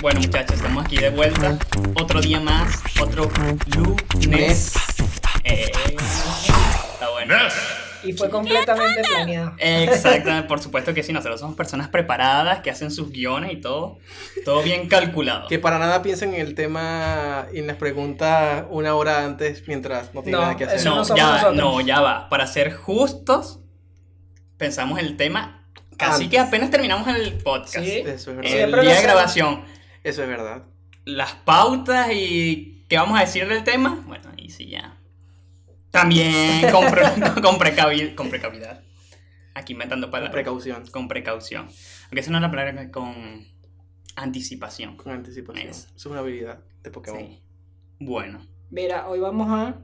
Bueno, muchachos, estamos aquí de vuelta. Otro día más, otro lunes. Está bueno. Y fue completamente planeado. Exactamente, por supuesto que sí. Nosotros somos personas preparadas que hacen sus guiones y todo bien calculado. Que para nada piensen en el tema y en las preguntas una hora antes mientras no tienen nada que hacer. eso No, somos ya va, nosotros. no, ya va. Para ser justos, pensamos el tema casi que apenas terminamos el podcast. Sí. Eso es verdad. El Siempre día lo de grabación. Eso es verdad. Las pautas y qué vamos a decir del tema, bueno, ahí sí ya. También con precavidad. Aquí inventando Con palabras. precaución. Con precaución. Aunque esa no es la palabra, con anticipación. Con anticipación. Eso. Es una habilidad de Pokémon. Sí. Bueno. Mira, hoy vamos a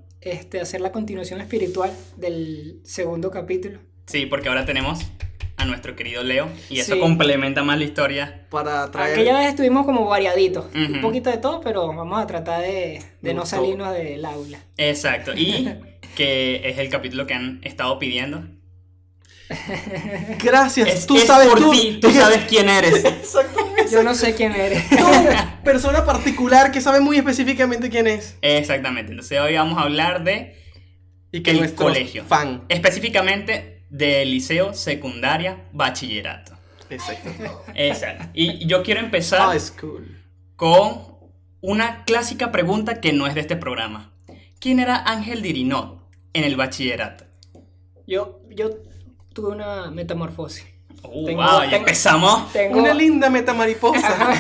hacer la continuación espiritual del segundo capítulo. Sí, porque ahora tenemos a nuestro querido Leo y eso Sí. complementa más la historia. Para traer... Aquella vez estuvimos como variaditos, Ujú. un poquito de todo, pero vamos a tratar de Me no gustó. salirnos del aula. Exacto. Y que es el capítulo que han estado pidiendo. Gracias. Tú Es sabes por tú. ti, tú sabes quién eres. Exactamente. Yo no sé quién eres. Tú, persona particular que sabe muy específicamente quién es. Exactamente. Entonces hoy vamos a hablar de Y que el nuestro colegio. fan. Específicamente de liceo, secundaria, bachillerato. Exacto. Exacto. Y yo quiero empezar High school. con una clásica pregunta que no es de este programa. ¿Quién era Ángel Dirinot en el bachillerato? Yo tuve una metamorfosis. Tengo- Wow, ya tengo- empezamos. Tengo... Una linda metamariposa.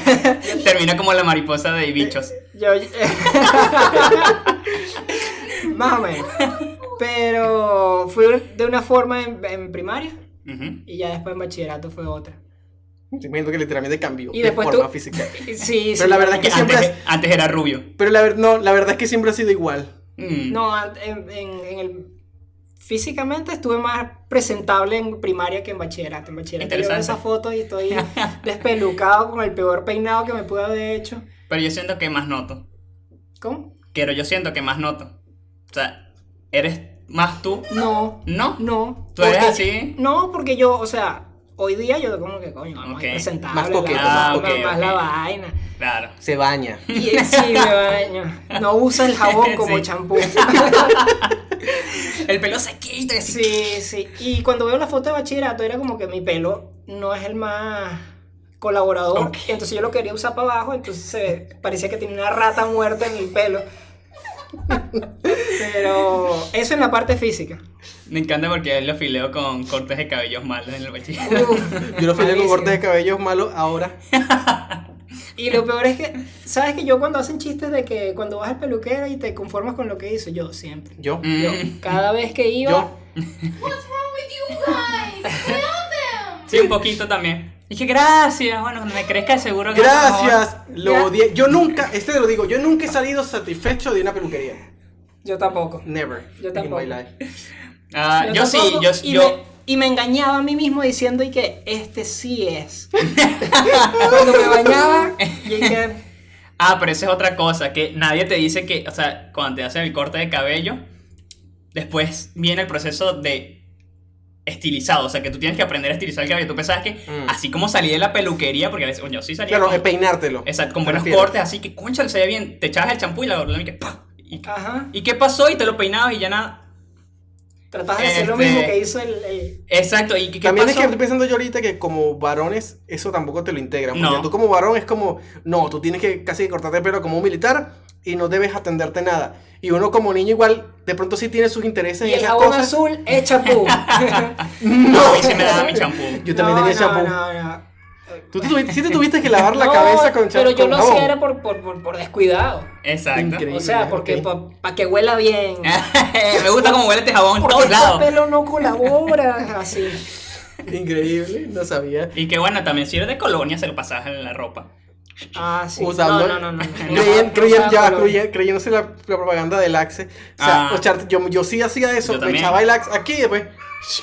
Termina como la mariposa de bichos. Yo... Más o menos. Pero fui de una forma en primaria Ujú. y ya después en bachillerato fue otra. Estoy viendo que literalmente cambió Y de después forma tú- física. Sí, Pero la verdad es que siempre Antes era rubio. Pero no, la verdad es que siempre ha sido igual. No. No, en el... Físicamente estuve más presentable en primaria que en bachillerato. En bachillerato yo veo Interesante. esa foto y estoy despelucado con el peor peinado que me pude haber hecho. Pero yo siento que más noto. ¿Cómo? Pero yo siento que más noto. O sea, ¿eres más tú? No, ¿No? no. ¿Tú eres porque- así? No, porque yo, o sea, hoy día yo como que, coño, vamos Ok. a ir presentable. Más coqueto, más, ok, más ok. la vaina. Claro. Se baña. Y sí, me baño. No usa el jabón como Sí. champú. El pelo sequito. Así. Sí, sí. Y cuando veo la foto de bachillerato era como que mi pelo no es el más colaborador. Ok. Entonces yo lo quería usar para abajo, entonces parecía que tenía una rata muerta en el pelo. Pero eso en la parte física. Me encanta porque él lo fileo con cortes de cabellos malos en el bachillerato. Yo lo filé con Malísimo. cortes de cabellos malos ahora. Y lo peor es que, ¿sabes que yo cuando hacen chistes de que cuando vas al peluquero y te conformas con lo que hizo? Yo siempre. Yo. Yo, cada vez que iba, Yo. What's wrong with you guys? Tell them. Sí, un poquito también. Dije, gracias. Bueno, cuando me crezca seguro que... Gracias. Lo Ya. odié. Yo nunca, te lo digo, yo nunca he salido satisfecho de una peluquería. yo tampoco. Never. Yo in tampoco. my life. Ah, yo sí, tampoco. yo... Y me engañaba a mí mismo diciendo y que este sí es. Cuando me bañaba, y que Ah, pero esa es otra cosa, que nadie te dice que, o sea, cuando te hacen el corte de cabello, después viene el proceso de estilizado, o sea, que tú tienes que aprender a estilizar el cabello. Tú pensabas que, así como salí de la peluquería, porque a veces, yo sí salía Claro, con, peinártelo. exacto, con ¿Te buenos refieres? cortes, así que, concha, se ve bien, te echabas el champú y la y que, ¡pah! ajá, ¿Y qué pasó? Y te lo peinabas y ya nada. tratas de hacer lo Este- mismo que hizo el... Exacto, ¿y qué También es pasó? que estoy pensando yo ahorita que como varones eso tampoco te lo integran. Porque No. tú como varón es como, no, tú tienes que casi cortarte el pelo como un militar y no debes atenderte nada. Y uno como niño igual, de pronto sí tiene sus intereses Y en el esas jabón cosas. azul es champú. No, a mí sí me daba mi champú. Yo también tenía champú. No. Tú sí te tuviste que lavar la No, cabeza con champú. pero yo con lo jabón. hacía era por descuidado. Exacto. Increíble. O sea, porque ok. para que huela bien. Me gusta cómo huele este jabón en Porque todos el lados. pelo no colabora así. Increíble, no sabía. Y que bueno, también si eres de colonia se lo pasabas en la ropa. Ah, sí. Usando. No. Creyéndose la propaganda del Axe. O sea, Ah. yo sí hacía eso. Yo Me también. echaba el Axe aquí y después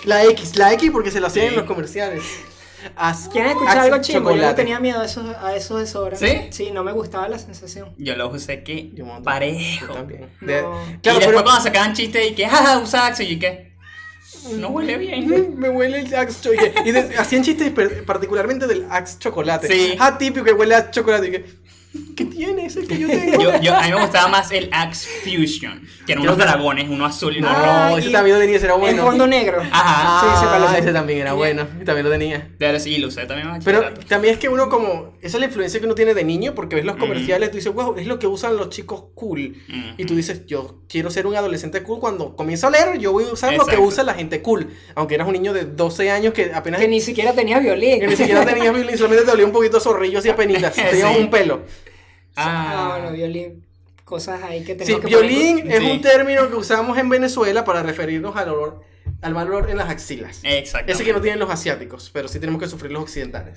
la X porque se lo hacían Sí. en los comerciales. ¿Quieren escuchar Axe algo chingo? Yo le chocolate. tenía miedo a esos desodorantes. ¿Sí? Sí, no me gustaba la sensación. Yo los usé que Yo un montón. parejo. Yo también. No. Claro, Y después pero cuando sacaban chistes y que, jaja, usa Axe y que... No huele bien. Me huele el Axe chocolate. Hacían chistes particularmente del Axe chocolate. Sí. Típico que huele a chocolate. Y ¿qué tiene? Es el que yo tengo. A mí me gustaba más el Axe Fusion, que eran unos dragones, uno azul y uno rojo. No, ese también lo tenía, ese era El bueno. fondo negro. Ajá. Sí, ese palo, sí. Ese también era bueno. Y también lo tenía. Pero sí, lo usé también. Pero también es que uno como... Esa es la influencia que uno tiene de niño, porque ves los comerciales, tú dices, wow, es lo que usan los chicos cool. Y tú dices, yo quiero ser un adolescente cool. Cuando comienzo a leer, yo voy a usar lo que usa la gente cool. Aunque eras un niño de 12 años que apenas... Que ni siquiera tenía violín. Que ni siquiera tenías violín, solamente te olía un poquito zorrillo así apenitas. Tenías un pelo. Bueno, violín. Cosas ahí que Sí, tenemos que violín poner. es Sí. un término que usamos en Venezuela para referirnos al olor, al mal olor en las axilas. Exacto. Ese que no tienen los asiáticos, pero sí tenemos que sufrir los occidentales.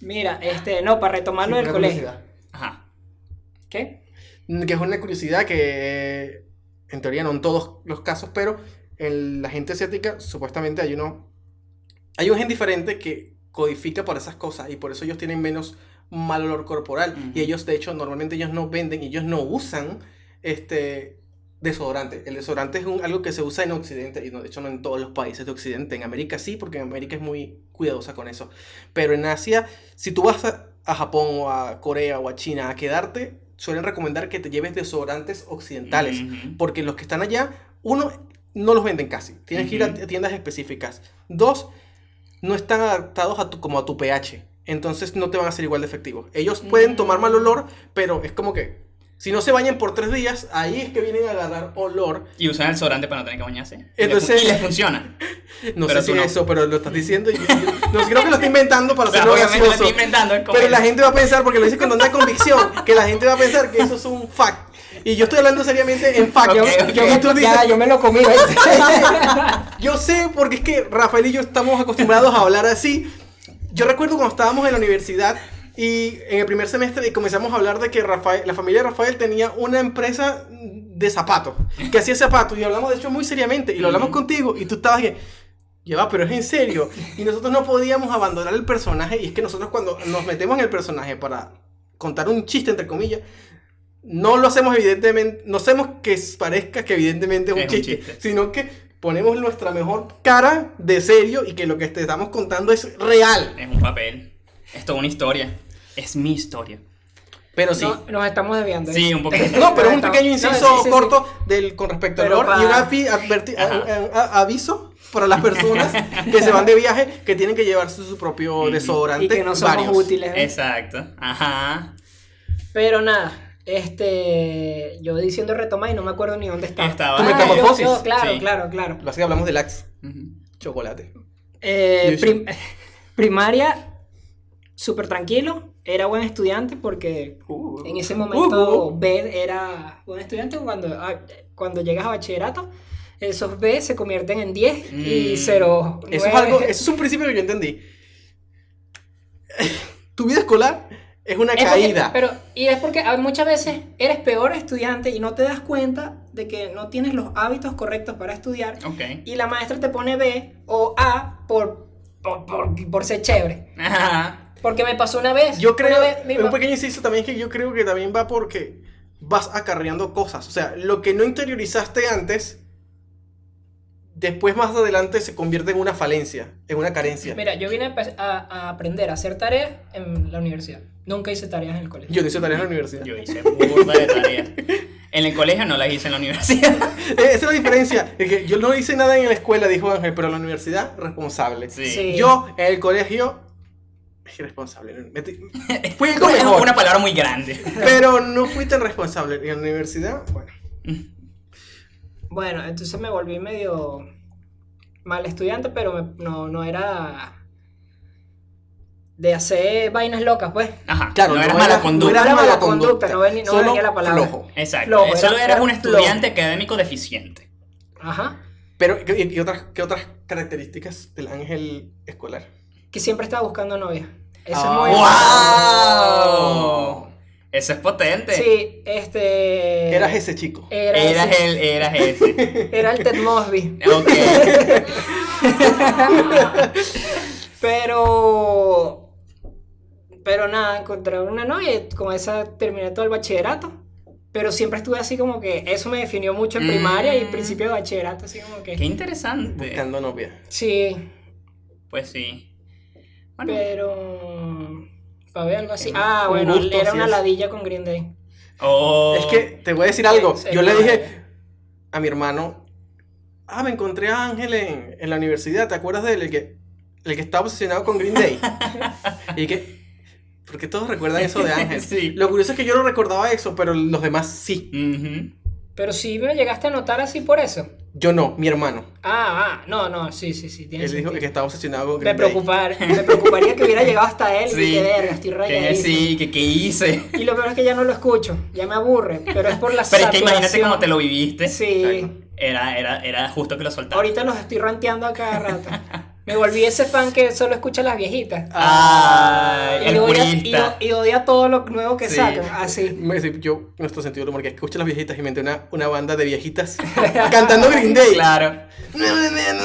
Mira, no, para retomarlo Sí, del una colegio. curiosidad. Ajá. ¿Qué? Que es una curiosidad que en teoría no en todos los casos, pero en la gente asiática supuestamente hay un gen diferente que codifica por esas cosas y por eso ellos tienen menos mal olor corporal y ellos de hecho normalmente ellos no venden, ellos no usan desodorante. El desodorante es algo que se usa en Occidente y de hecho no en todos los países de Occidente. En América sí, porque en América es muy cuidadosa con eso, pero en Asia, si tú vas a Japón o a Corea o a China a quedarte, suelen recomendar que te lleves desodorantes occidentales, porque los que están allá, uno, no los venden casi, tienes que ir a tiendas específicas. Dos, no están adaptados como a tu pH, entonces no te van a ser igual de efectivos. Ellos pueden tomar mal olor, pero es como que si no se bañan por 3 días, ahí es que vienen a agarrar olor. Y usan el desodorante para no tener que bañarse. Entonces- Y les funciona. No Pero sé si tú no. eso, pero lo estás diciendo. No, creo que lo estoy inventando para hacerlo Obviamente lo gracioso. estoy inventando. Es como Pero la es. gente va a pensar, porque lo dice con tanta convicción, que la gente va a pensar que eso es un fact. Y yo estoy hablando seriamente en fact. Ok, Y tú dices, Yo me lo comí. yo sé, porque es que Rafael y yo estamos acostumbrados a hablar así. Yo recuerdo cuando estábamos en la universidad y en el primer semestre y comenzamos a hablar de que la familia de Rafael tenía una empresa de zapatos, que hacía zapatos, y hablamos de hecho muy seriamente, y lo hablamos contigo, y tú estabas que, ya va, pero es en serio, y nosotros no podíamos abandonar el personaje, y es que nosotros cuando nos metemos en el personaje para contar un chiste, entre comillas, no lo hacemos evidentemente, no hacemos que parezca que evidentemente es un chiste, sino que ponemos nuestra mejor cara de serio y que lo que te estamos contando es real. Es un papel. Es toda una historia. Es mi historia. Pero sí. No, nos estamos desviando. Sí, un poquito. No, pero es un No, pequeño no, inciso sí. corto con respecto al Pero olor y un aviso para las personas que se van de viaje que tienen que llevarse su propio desodorante. Y que no somos varios. útiles. Exacto. Ajá. Pero nada, yo diciendo retomar y no me acuerdo ni dónde estaba. Estaba. Tu metamorfosis. Claro, Sí. claro. Lo que pasa es que hablamos del Axe Ujú. chocolate. Primaria, súper tranquilo. Era buen estudiante porque en ese momento B era buen estudiante. Cuando llegas a bachillerato, esos B se convierten en 10 y 0. Eso es algo, eso es un principio que yo entendí. Tu vida escolar es una caída. Y es porque muchas veces eres peor estudiante y no te das cuenta de que no tienes los hábitos correctos para estudiar. Ok. Y la maestra te pone B o A por ser chévere. Ajá. Porque me pasó una vez. Yo creo, una vez, un pequeño inciso también es que yo creo que también va porque vas acarreando cosas. O sea, lo que no interiorizaste antes, después más adelante se convierte en una falencia, en una carencia. Mira, yo vine a aprender a hacer tareas en la universidad. Nunca hice tareas en el colegio. Yo no hice tareas en la universidad. Yo hice burda de tareas. En el colegio no las hice en la universidad. Esa es la diferencia. Es que yo no hice nada en la escuela, dijo Ángel, pero en la universidad, responsable. Sí. Sí. Yo en el colegio, irresponsable. Fui algo Es mejor, una palabra muy grande. pero no fui tan responsable. En la universidad, bueno. Bueno, entonces me volví medio mal estudiante, pero no era de hacer vainas locas, pues. Ajá. Claro, no eras no mala era- conducta. no era mala mala conducta, conducta, no venía solo la palabra. flojo. Exacto. Flojo, Solo era eras un flojo. estudiante académico deficiente. Ajá. Pero, ¿qué otras características del ángel escolar? Que siempre estaba buscando novia. Eso Ah. es muy... ¡Wow! Eso es potente. Sí, Eras ese chico. Eras ese. Era el Ted Mosby. Ok. Pero nada, encontré una novia y con esa terminé todo el bachillerato. Pero siempre estuve así como que eso me definió mucho en primaria y principio de bachillerato, así como Qué que... interesante. Buscando novia. Sí, Pues sí. Bueno, pero... Para ver algo así. Un Ah, bueno, gusto, era sí una es. ladilla con Green Day. oh, Es que te voy a decir algo. Es Yo le madre. dije a mi hermano, me encontré a Ángel en la universidad. ¿Te acuerdas de él? El que estaba obsesionado con Green Day. Y que, porque todos recuerdan eso de Ángel. Sí. Lo curioso es que yo no recordaba eso, pero los demás sí. ujú. Pero sí me llegaste a notar así por eso. Yo no, mi hermano. no, sí, tiene Él dijo sentido. que estaba obsesionado con Me Green Day. preocuparía que hubiera llegado hasta él y Sí. que verga, estoy Que rayadísimo. sí, que qué hice. Y lo peor es que ya no lo escucho, ya me aburre, pero es por la Pero es que imagínate saturación. cómo te lo viviste. Sí, Exacto. Era justo que lo soltara. ahorita los estoy ranteando a cada rato. Me volví ese fan que solo escucha las viejitas. Ay, Y el odia, purista. y odia todo lo nuevo que Sí. sacan, así. Yo, nuestro sentido del humor, que escucha las viejitas y me entré una banda de viejitas cantando Green Day. Claro.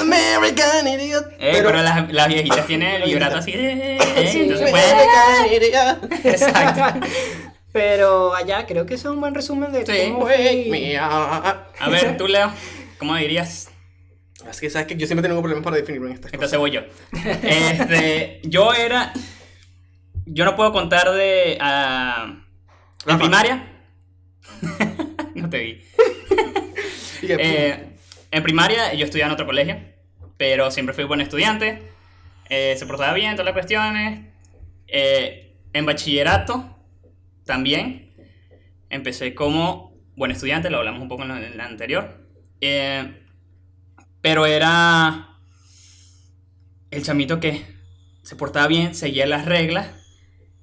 American Idiot. Pero las viejitas tienen el vibrato así de... Sí, entonces sí. pues... American Idiot. Exacto. Pero allá creo que eso es un buen resumen de Sí. cómo Wake fui. me up. A ver, tú, Leo, ¿cómo dirías? Es que sabes que yo siempre tengo problemas para definirlo en estas Entonces cosas. voy yo. Yo no puedo contar de... en Rafa. primaria. No te vi. Y que, En primaria yo estudiaba en otro colegio, pero siempre fui buen estudiante. Se portaba bien, todas las cuestiones. En bachillerato también empecé como buen estudiante, lo hablamos un poco en la anterior. Pero era el chamito que se portaba bien, seguía las reglas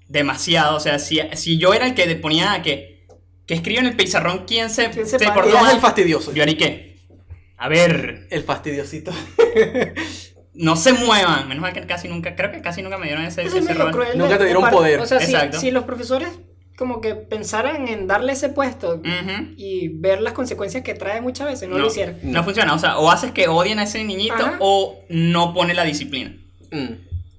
demasiado. O sea, si yo era el que ponía que escribe en el pizarrón quién se para- portó Eras mal, el fastidioso. yo era y que, a ver, El fastidiosito. no se muevan. Menos mal que creo que casi nunca me dieron ese Eso es medio rol. cruel. Nunca te de dieron parte- poder. O sea, Exacto. si los profesores como que pensaran en darle ese puesto Ujú. y ver las consecuencias que trae muchas veces, no lo hicieron. No funciona. O sea, o haces que odien a ese niñito Ajá. o no pone la disciplina. Mm.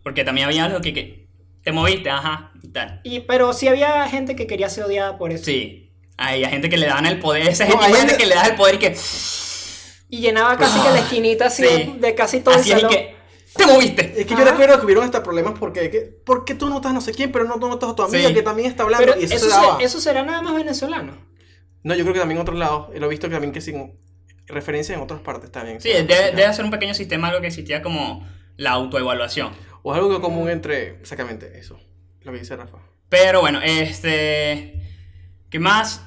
Porque también había algo que te moviste, ajá, y tal. Pero sí había gente que quería ser odiada por eso. Sí. Hay gente que le dan el poder. Esa No, gente, hay gente gente- que le das el poder y que. Y llenaba casi que la esquinita así Sí. de casi todo Así el es y salón. que. ¡Te moviste! Es que yo recuerdo que hubieron hasta problemas porque ¿por qué tú notas no sé quién, pero no notas a tu amiga Sí. que también está hablando? Pero Y eso eso, se daba. eso será nada más venezolano. No, yo creo que también en otros lados. Lo he visto que también que sin referencias en otras partes también. Sí, debe ser un pequeño sistema, algo que existía como la autoevaluación. O es algo común entre. Exactamente, eso. Lo que dice Rafa. Pero bueno, ¿qué más?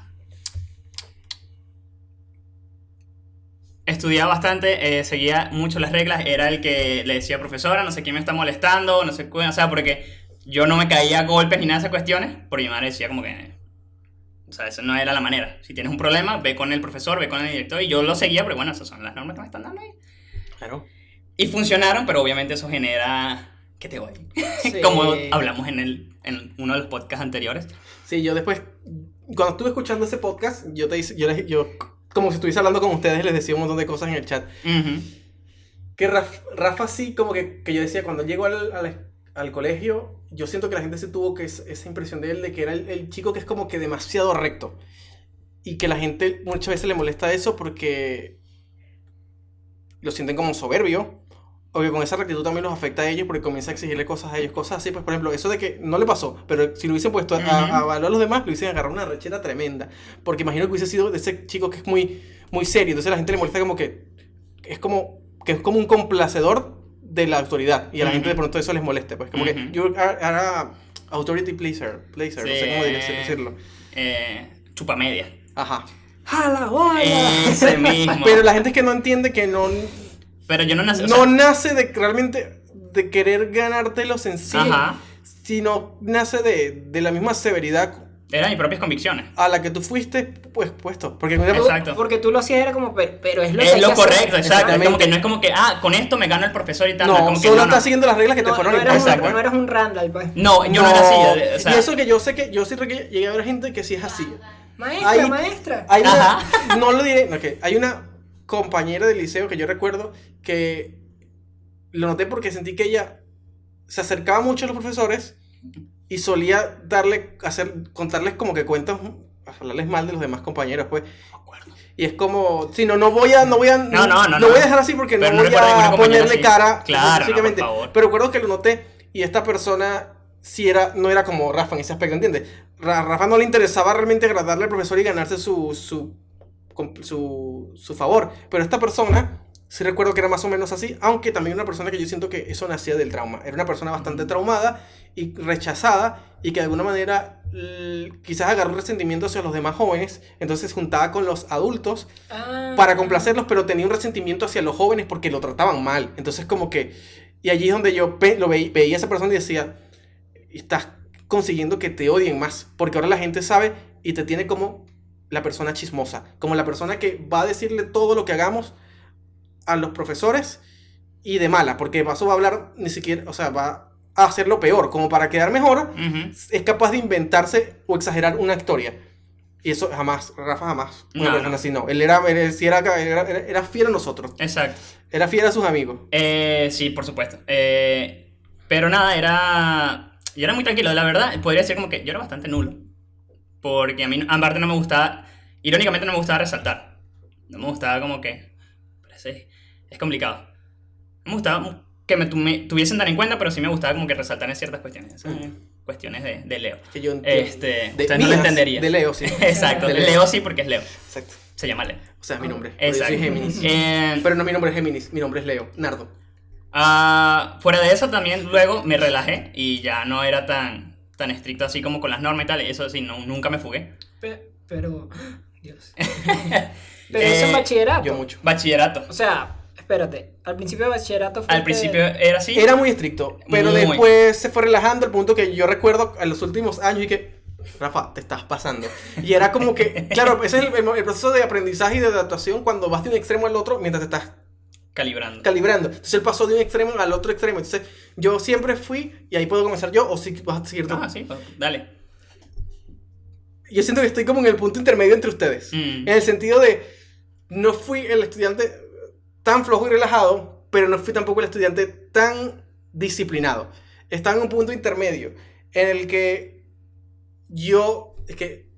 Estudiaba bastante, seguía mucho las reglas, era el que le decía profesora, no sé quién me está molestando, no sé qué, o sea, porque yo no me caía a golpes ni nada de esas cuestiones, porque mi madre decía como que, o sea, eso no era la manera. Si tienes un problema, ve con el profesor, ve con el director, y yo lo seguía, pero bueno, esas son las normas que me están dando ahí. Claro. Y funcionaron, pero obviamente eso genera que te odien. Sí. Como hablamos en uno de los podcasts anteriores. Sí, yo después. Cuando estuve escuchando ese podcast, yo como si estuviese hablando con ustedes, les decía un montón de cosas en el chat. Ujú. Que Rafa sí, como que yo decía, cuando llego al colegio, yo siento que la gente se tuvo esa impresión de él, de que era el chico que es como que demasiado recto. Y que la gente muchas veces le molesta eso porque lo sienten como soberbio. O que con esa rectitud también los afecta a ellos porque comienza a exigirle cosas a ellos. Cosas así, pues por ejemplo, eso de que no le pasó, pero si lo hubiesen puesto a evaluar a los demás, lo hubiesen agarrado una rechera tremenda. Porque imagino que hubiese sido de ese chico que es muy, muy serio. Entonces la gente le molesta como que es como un complacedor de la autoridad. Y a la gente de pronto eso les molesta. Pues como que you are a authority pleaser, no sé cómo decirlo. Chupa media. Ajá. ¡Jala, bola! Ese mismo. Pero la gente es que no entiende que Pero yo no nací. no nace de realmente de querer ganártelos en sí, Ajá. sino nace de la misma severidad Eran mis propias convicciones. a la que tú fuiste pues puesto. Porque Exacto. Porque tú lo hacías era como, pero es lo que Es hay lo que hacer. correcto, exacto. Es como Exactamente. que no es como que, con esto me gana el profesor y tal. no, es como que solo no, estás no. siguiendo las reglas que te No, fueron no eras impuestas. un, pues. no eras un Randall, pues. No, yo no era así. O sea, y eso que yo sé que yo sí llegué a ver gente que sí es así. Maestra, Hay- maestra. Hay una, Ajá. no lo diré, ok, hay una compañera del liceo que yo recuerdo que lo noté porque sentí que ella se acercaba mucho a los profesores y solía contarles como que cuentos hablarles mal de los demás compañeros, pues. Y es como, si no voy a No. voy a dejar así porque Pero no no voy recuerdo ninguna a compañera ponerle así. cara Claro, no, específicamente. por favor. Pero recuerdo que lo noté y esta persona no era como Rafa en ese aspecto, ¿entiendes? Rafa no le interesaba realmente agradarle al profesor y ganarse su favor, pero esta persona sí recuerdo que era más o menos así, aunque también una persona que yo siento que eso nacía del trauma. Era una persona bastante traumada y rechazada y que de alguna manera quizás agarró un resentimiento hacia los demás jóvenes, entonces se juntaba con los adultos para complacerlos, pero tenía un resentimiento hacia los jóvenes porque lo trataban mal. Entonces como que, y allí es donde yo veía a esa persona y decía, estás consiguiendo que te odien más, porque ahora la gente sabe y te tiene como la persona chismosa, como la persona que va a decirle todo lo que hagamos a los profesores y de mala, porque eso va a hablar ni siquiera, o sea, va a hacerlo peor, como para quedar mejor, es capaz de inventarse o exagerar una historia. Y eso jamás, Rafa jamás, una persona así no. Él era fiel a nosotros. Exacto. Era fiel a sus amigos. Sí, por supuesto. Pero nada, yo era muy tranquilo, la verdad, podría decir como que yo era bastante nulo. Porque a mí, aparte, no me gustaba, irónicamente no me gustaba resaltar. No me gustaba como que, pero sí, es complicado. No me gustaba que me tuviesen tan en cuenta, pero sí me gustaba como que resaltar en ciertas cuestiones. Esas cuestiones de Leo. Que yo entiendo. Usted no lo entendería. De Leo, sí. Exacto, De Leo sí porque es Leo. Exacto. Se llama Leo. O sea, es mi nombre. Pero yo Exacto. soy Géminis. Pero no, mi nombre es Géminis, mi nombre es Leo, Nardo. Fuera de eso también luego me relajé y ya no era tan estricto así como con las normas y tal. Eso sí, nunca me fugué. Pero... Dios. Pero eso en bachillerato. Yo mucho. Bachillerato. O sea, espérate. Al principio de bachillerato fue Al principio era así. Era muy estricto, pero Muy. después se fue relajando al punto que yo recuerdo en los últimos años y que, Rafa, te estás pasando. Y era como que, claro, ese es el proceso de aprendizaje y de adaptación cuando vas de un extremo al otro mientras te estás calibrando. Entonces él pasó de un extremo al otro extremo. Entonces yo siempre fui, y ahí puedo comenzar yo, o si vas a seguir tú. Sí, pues, dale. Yo siento que estoy como en el punto intermedio entre ustedes. En el sentido de, no fui el estudiante tan flojo y relajado, pero no fui tampoco el estudiante tan disciplinado. Estaba en un punto intermedio en el que es que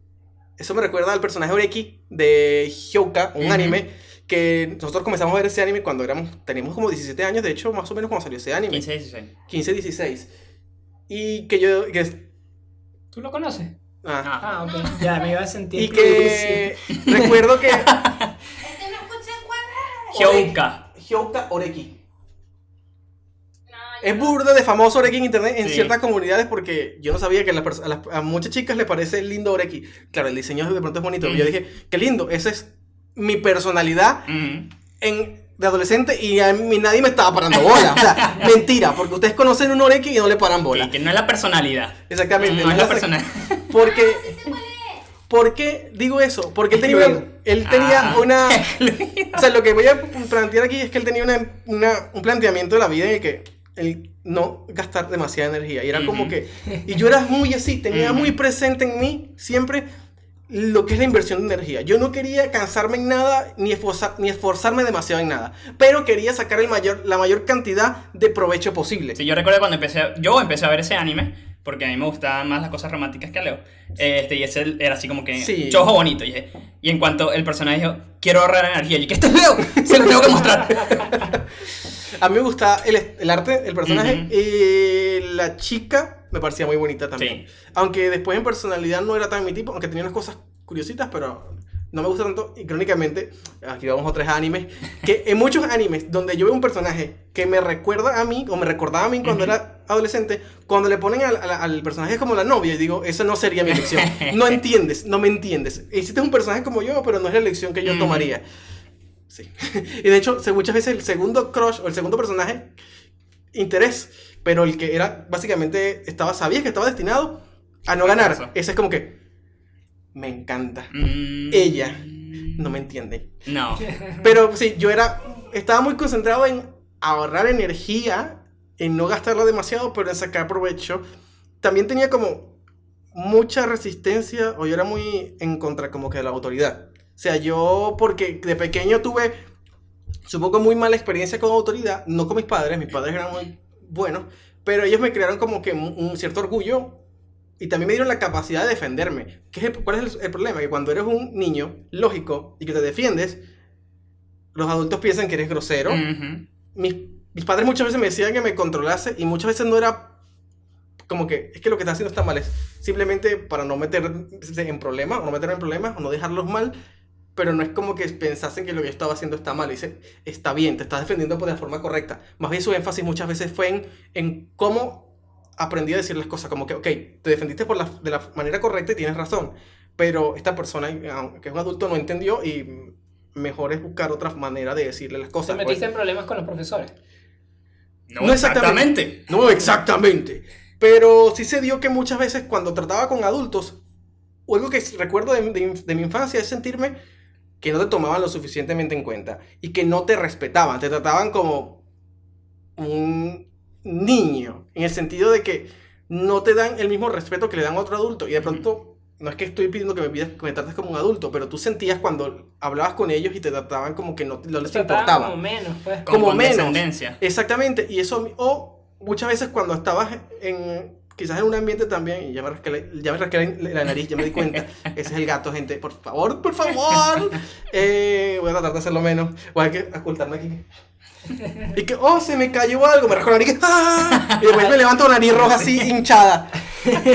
eso me recuerda al personaje Oreki de Hyouka, un anime que nosotros comenzamos a ver ese anime cuando teníamos como 17 años, de hecho, más o menos cuando salió ese anime. 15, 16. 15, 16. Y ¿Tú lo conoces? Ah. Ok. Ya, me iba a sentir. Y que recuerdo que Este no escucha cuál es. Hyouka. Oreki. No, Es burda de famoso Oreki en internet en Sí. ciertas comunidades porque yo no sabía que a muchas chicas les parece lindo Oreki. Claro, el diseño de pronto es bonito. Yo dije, qué lindo, esa es mi personalidad de adolescente y a mí nadie me estaba parando bola. O sea, mentira, porque ustedes conocen un Oreki y no le paran bola. Que no es la personalidad. Exactamente. No es la personalidad. Porque... sí sé cuál es. ¿Por qué digo eso? Porque él tenía Excluido. una... O sea, lo que voy a plantear aquí es que él tenía un planteamiento de la vida en el que él no gastar demasiada energía. Y era como que... Y yo era muy así, tenía muy presente en mí siempre lo que es la inversión de energía. Yo no quería cansarme en nada ni esforzarme demasiado en nada. Pero quería sacar la mayor cantidad de provecho posible. Sí, yo recuerdo cuando empecé a ver ese anime, porque a mí me gustaban más las cosas románticas que a Leo. Y ese era así como que Sí. chojo bonito. Y en cuanto el personaje dijo, quiero ahorrar energía, y que este es Leo, se lo tengo que mostrar. A mí me gustaba el arte, el personaje, y la chica me parecía muy bonita también. Sí. Aunque después en personalidad no era tan mi tipo, aunque tenía unas cosas curiositas, pero no me gusta tanto. Y crónicamente, aquí vamos a otros animes, que en muchos animes donde yo veo un personaje que me recuerda a mí, o me recordaba a mí cuando era adolescente, cuando le ponen al personaje como la novia, y digo, esa no sería mi elección. No me entiendes. Hiciste un personaje como yo, pero no es la elección que yo tomaría. Sí. Y de hecho, muchas veces el segundo crush o el segundo personaje, interés, pero el que era básicamente sabías que estaba destinado a no ganar. Eso. Ese es como que me encanta. Ella no me entiende. No. Pero sí, estaba muy concentrado en ahorrar energía, en no gastarla demasiado, pero en sacar provecho. También tenía como mucha resistencia, o yo era muy en contra como que de la autoridad. O sea, yo porque de pequeño tuve, supongo, muy mala experiencia con autoridad, no con mis padres eran muy buenos, pero ellos me crearon como que un cierto orgullo y también me dieron la capacidad de defenderme. ¿Cuál es el problema? Que cuando eres un niño lógico y que te defiendes, los adultos piensan que eres grosero. Ujú. Mis padres muchas veces me decían que me controlase y muchas veces no era como que es que lo que estás haciendo está mal, es simplemente para no meterse en problemas o no meterme en problemas o no dejarlos mal, pero no es como que pensasen que lo que yo estaba haciendo está mal. Dice, está bien, te estás defendiendo de la forma correcta. Más bien su énfasis muchas veces fue en cómo aprendí a decir las cosas, como que, ok, te defendiste de la manera correcta y tienes razón, pero esta persona, que es un adulto, no entendió y mejor es buscar otra manera de decirle las ¿Te cosas. metiste en problemas con los profesores? No exactamente. No exactamente. Pero sí se dio que muchas veces cuando trataba con adultos, o algo que recuerdo de mi infancia es sentirme que no te tomaban lo suficientemente en cuenta y que no te respetaban, te trataban como un niño, en el sentido de que no te dan el mismo respeto que le dan a otro adulto. Y de pronto, no es que estoy pidiendo que me trates como un adulto, pero tú sentías cuando hablabas con ellos y te trataban como que no les importaba. Como menos, pues. Como Con menos. condescendencia. Exactamente, y eso, o muchas veces cuando estabas quizás en un ambiente también, y ya me rasqué la nariz, ya me di cuenta, ese es el gato, gente, por favor, voy a tratar de hacerlo menos, voy a ocultarme aquí. Y que, se me cayó algo, me rasco la nariz, ¡ah! Y después me levanto la nariz roja así, hinchada,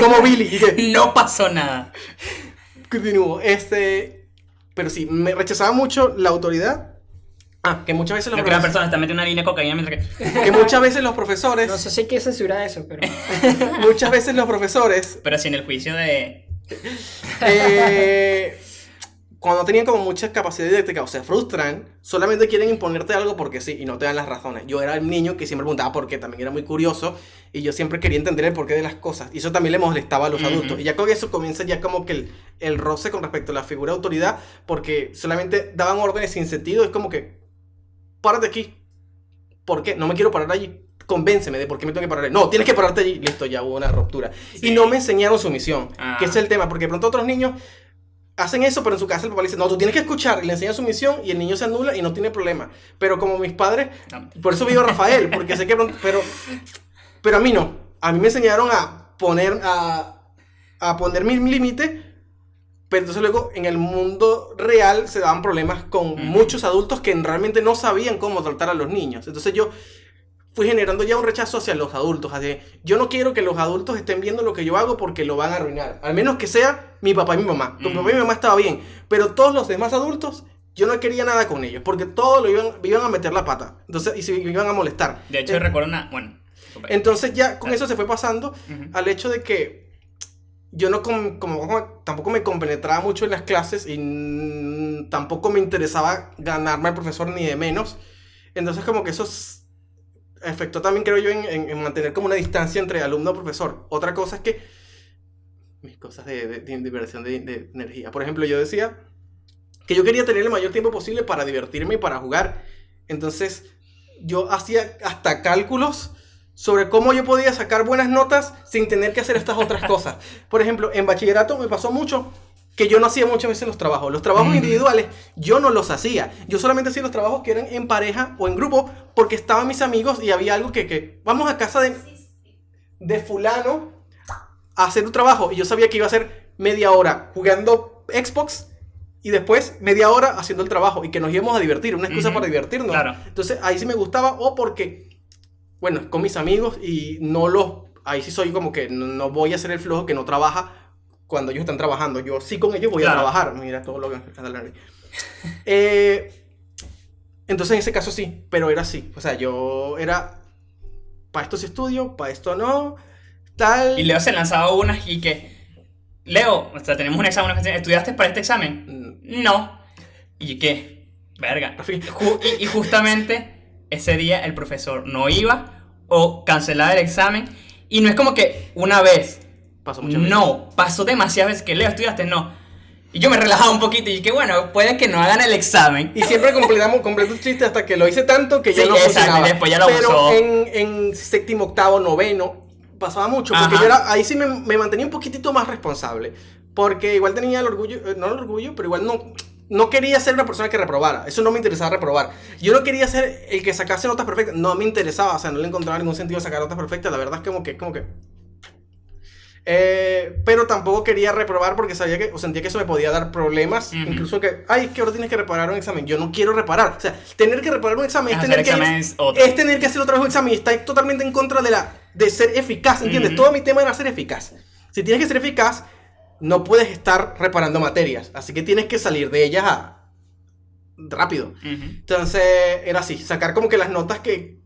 como Billy, y que, No pasó nada. continúo, pero sí, me rechazaba mucho la autoridad. Que muchas veces Lo que una persona está metiendo una línea de cocaína mientras que muchas veces los profesores, No sé si hay que censurar eso, pero... muchas veces los profesores, Pero si en el juicio de... cuando tenían como mucha capacidad didáctica o se frustran, solamente quieren imponerte algo porque sí y no te dan las razones. Yo era el niño que siempre preguntaba por qué, también era muy curioso y yo siempre quería entender el porqué de las cosas y eso también le molestaba a los adultos. Y ya con eso comienza ya como que el roce con respecto a la figura de autoridad, porque solamente daban órdenes sin sentido. Es como que, párate aquí. ¿Por qué? No me quiero parar allí. Convénceme de por qué me tengo que parar ahí. No, tienes que pararte allí. Listo, ya hubo una ruptura. Sí. Y no me enseñaron sumisión, Ah. que ese es el tema, porque de pronto otros niños hacen eso, pero en su casa el papá le dice, no, tú tienes que escuchar, y le enseña sumisión, y el niño se anula y no tiene problema. Pero como mis padres, No. por eso vivo a Rafael, porque sé que pronto, pero a mí no. A mí me enseñaron a poner mi límite, pero entonces luego en el mundo real se daban problemas con muchos adultos que realmente no sabían cómo tratar a los niños. Entonces yo fui generando ya un rechazo hacia los adultos. Yo no quiero que los adultos estén viendo lo que yo hago porque lo van a arruinar. Al menos que sea mi papá y mi mamá. Con mi papá y mi mamá estaba bien. Pero todos los demás adultos, yo no quería nada con ellos. Porque todos iban a meter la pata. Entonces, y se me iban a molestar. De hecho, recuerdo una... Bueno. Entonces ya con eso se fue pasando Ujú. al hecho de que yo no tampoco me compenetraba mucho en las clases y tampoco me interesaba ganarme al profesor ni de menos. Entonces como que eso afectó también, creo yo, en mantener como una distancia entre alumno y profesor. Otra cosa es que mis cosas de diversión de energía. Por ejemplo, yo decía que yo quería tener el mayor tiempo posible para divertirme y para jugar. Entonces yo hacía hasta cálculos sobre cómo yo podía sacar buenas notas sin tener que hacer estas otras cosas. Por ejemplo, en bachillerato me pasó mucho que yo no hacía muchas veces los trabajos. Los trabajos individuales yo no los hacía. Yo solamente hacía los trabajos que eran en pareja o en grupo porque estaban mis amigos y había algo que vamos a casa de fulano a hacer un trabajo. Y yo sabía que iba a ser media hora jugando Xbox y después media hora haciendo el trabajo y que nos íbamos a divertir. Una excusa para divertirnos. Claro. Entonces ahí sí me gustaba o porque... Bueno, con mis amigos y ahí sí soy como que no voy a ser el flojo que no trabaja cuando ellos están trabajando. Yo sí con ellos voy a trabajar. Mira todo lo que entonces en ese caso sí, pero era así. O sea, yo era, para esto sí estudio, para esto no, tal. Y Leo se lanzaba unas y que... Leo, o sea, tenemos un examen, ¿estudiaste para este examen? No. ¿Y qué? Verga. Y justamente... Ese día el profesor no iba o cancelaba el examen. Y no es como que una vez. Pasó muchas veces. No, pasó demasiadas veces que Leo, estudiaste, no. Y yo me relajaba un poquito y dije, bueno, puede que no hagan el examen. Y siempre completo el chiste hasta que lo hice tanto que ya Sí, no exacto, funcionaba. y después ya lo Pero usó. en séptimo, octavo, noveno pasaba mucho. Porque Ajá. yo ahí sí me mantenía un poquitito más responsable. Porque igual tenía el orgullo, no el orgullo, pero igual no quería ser una persona que reprobara. Eso no me interesaba reprobar. Yo no quería ser el que sacase notas perfectas. No me interesaba. O sea, no le encontraba ningún sentido sacar notas perfectas. La verdad es como que... Pero tampoco quería reprobar porque sabía que, o sentía que eso me podía dar problemas. Incluso que, que ahora tienes que reparar un examen. Yo no quiero reparar. O sea, tener que reparar un examen es tener que hacer otra vez un examen. Y está totalmente en contra de ser eficaz, ¿entiendes? Todo mi tema era ser eficaz. Si tienes que ser eficaz, no puedes estar reparando materias. Así que tienes que salir de ellas rápido. Entonces, era así. Sacar como que las notas que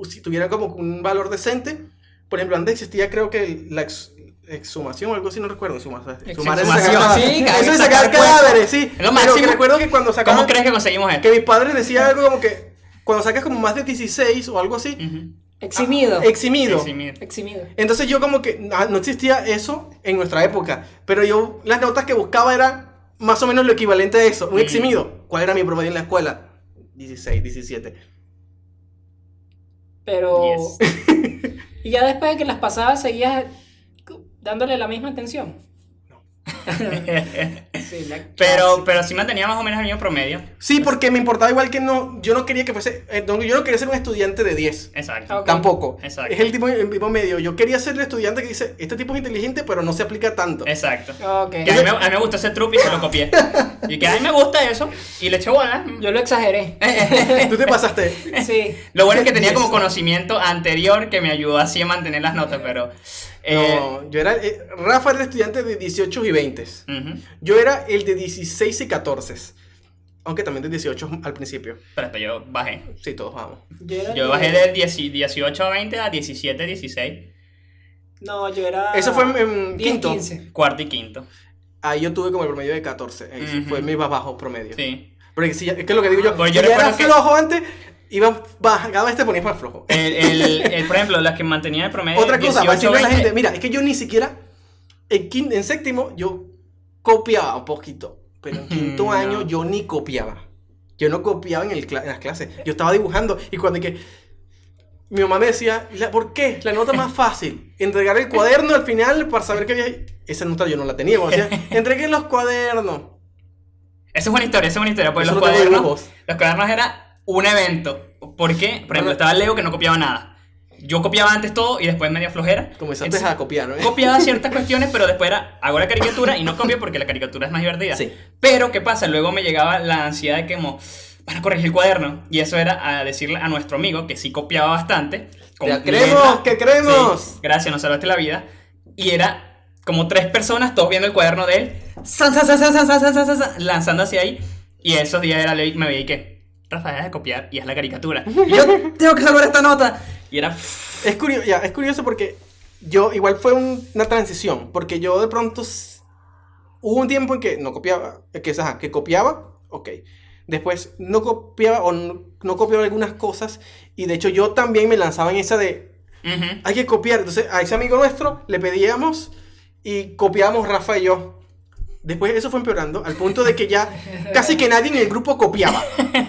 si tuvieran como un valor decente. Por ejemplo, antes existía, creo que la exhumación o algo así, no recuerdo. Exhumación. Sí, eso de sacar cadáveres, sí. Lo máximo. Pero recuerdo que cuando sacaban... ¿Cómo crees que conseguimos esto? Que mis padres decían algo como que cuando sacas como más de 16 o algo así... Eximido. Eximido. Entonces yo como que no existía eso en nuestra época. Pero yo las notas que buscaba eran más o menos lo equivalente a eso. Un eximido. ¿Cuál era mi promedio en la escuela? 16, 17. Pero... Yes. Y ya después de que las pasabas, seguías dándole la misma atención. No. Sí, pero sí mantenía más o menos el mismo promedio. Sí, porque me importaba igual que yo no quería que fuese, yo no quería ser un estudiante de 10. Exacto. Ok. Tampoco. Exacto. Es el mismo medio. Yo quería ser el estudiante que dice, este tipo es inteligente, pero no se aplica tanto. Exacto. Ok. Que a mí me gustó ese truco y se lo copié. Y que a mí me gusta eso y le eché bola. Yo lo exageré. ¿Tú te pasaste? Sí. Lo bueno es que tenía como conocimiento anterior que me ayudó así a mantener las notas, pero... No, yo era... Rafa era el estudiante de 18 y 20. Yo era el de 16 y 14. Aunque también de 18 al principio. Pero después yo bajé. Sí, todos vamos. Yo bajé del 18 a 20 a 17, 16. No, yo era... Eso fue en 10, quinto. 15. Cuarto y quinto. Ahí yo tuve como el promedio de 14. Ese fue mi más bajo promedio. Sí. Porque si, es que lo que digo yo, Pues si yo ya era recuerdo que- flojo antes, cada vez te ponías más flojo. Por ejemplo, las que mantenían el promedio Otra cosa, para 18, decirle a la 20, gente, mira, es que yo ni siquiera en séptimo yo copiaba un poquito, pero en quinto No. año yo ni copiaba. Yo no copiaba en las clases, yo estaba dibujando y cuando mi mamá me decía, ¿por qué? La nota más fácil, entregar el cuaderno al final para saber que había... Esa nota yo no la tenía, cuando decía, entregué los cuadernos. Esa es una historia, Porque Eso los no tengo dibujos. cuadernos era un evento. ¿Por qué? Por ejemplo, estaba Leo que no copiaba nada. Yo copiaba antes todo y después media flojera. Comenzaste a copiar, ¿no? Copiaba ciertas cuestiones, pero después hago la caricatura y no copio porque la caricatura es más divertida. Sí. Pero, ¿qué pasa? Luego me llegaba la ansiedad de que como, van a corregir el cuaderno. Y eso era a decirle a nuestro amigo, que sí copiaba bastante. ¡Te creemos! ¡Que creemos! Sí, gracias, nos salvaste la vida. Y era como 3 personas, todos viendo el cuaderno de él, lanzando hacia ahí. Y esos días era Leo y me veía y que, Rafa, deja de copiar y es la caricatura. Y yo tengo que salvar esta nota. Y era... Es curioso porque yo igual fue una transición, porque yo de pronto hubo un tiempo en que no copiaba, que copiaba, ok. Después no copiaba o no copiaba algunas cosas y de hecho yo también me lanzaba en esa de hay que copiar. Entonces a ese amigo nuestro le pedíamos y copiábamos Rafa y yo. Después eso fue empeorando al punto de que ya casi que nadie en el grupo copiaba.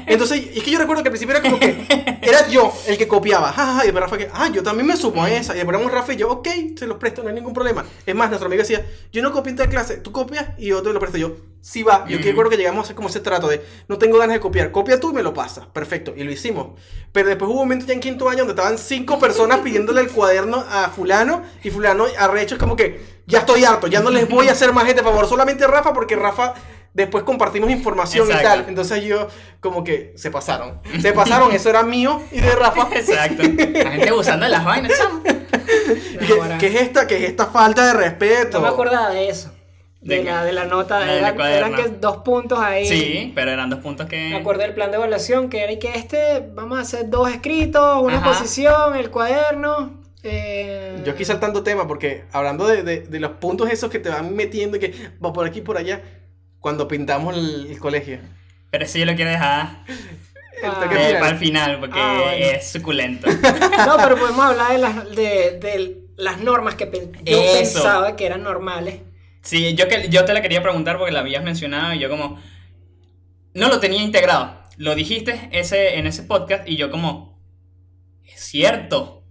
Entonces, es que yo recuerdo que al principio era como que era yo el que copiaba. Y después Rafa que, yo también me sumo a esa. Y después éramos Rafa y yo, ok, se los presto, no hay ningún problema. Es más, nuestro amigo decía, yo no copio en tal clase, tú copias y yo te lo presto. Yo, sí va. Yo recuerdo que llegamos a hacer como ese trato de, no tengo ganas de copiar, copia tú y me lo pasas. Perfecto, y lo hicimos. Pero después hubo un momento ya en quinto año donde estaban 5 personas pidiéndole el cuaderno a fulano y fulano arrecho es como que, ya estoy harto, ya no les voy a hacer más este favor, solamente Rafa, porque Rafa después compartimos información. Exacto. Y tal. Entonces yo como que se pasaron, eso era mío y de Rafa. Exacto. La gente abusando de las vainas, chamo. Y ¿qué es esta falta de respeto? No me acordaba de eso. De la nota, La del cuaderno. eran que 2 puntos ahí. Sí, pero eran 2 puntos que... Me acuerdo del plan de evaluación, que era que vamos a hacer 2 escritos, una exposición, el cuaderno. Yo aquí saltando tema porque hablando de los puntos esos que te van metiendo y que va por aquí y por allá, cuando pintamos el colegio. Pero sí yo lo quiero dejar para el final porque bueno. es suculento. No, pero podemos hablar de las normas que yo Eso. pensaba que eran normales. Sí, yo te la quería preguntar porque la habías mencionado y yo como... No lo tenía integrado. Lo dijiste en ese podcast y yo como... Es cierto.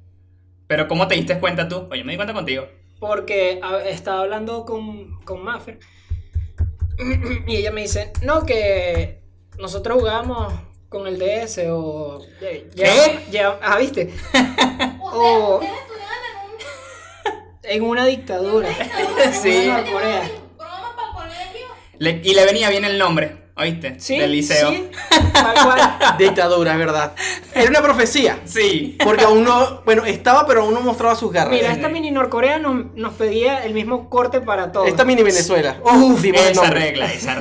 Pero ¿cómo te diste cuenta tú? Oye, me di cuenta contigo. Porque estaba hablando con Maffer y ella me dice, no, que nosotros jugábamos con el DS o... ¿Qué? ¿Viste? Ustedes Oh. estudiaban en un en una dictadura. Sí. En Norcorea. Broma para colegio. Y le venía bien el nombre, ¿oíste? Sí, Del liceo. sí, tal cual. Dictadura, es verdad. Era una profecía. Sí. Porque aún no, bueno, estaba, pero aún no mostraba sus garras. Mira, esta mini Norcorea nos pedía el mismo corte para todos. Esta mini Venezuela. Dimos el Esa nombre.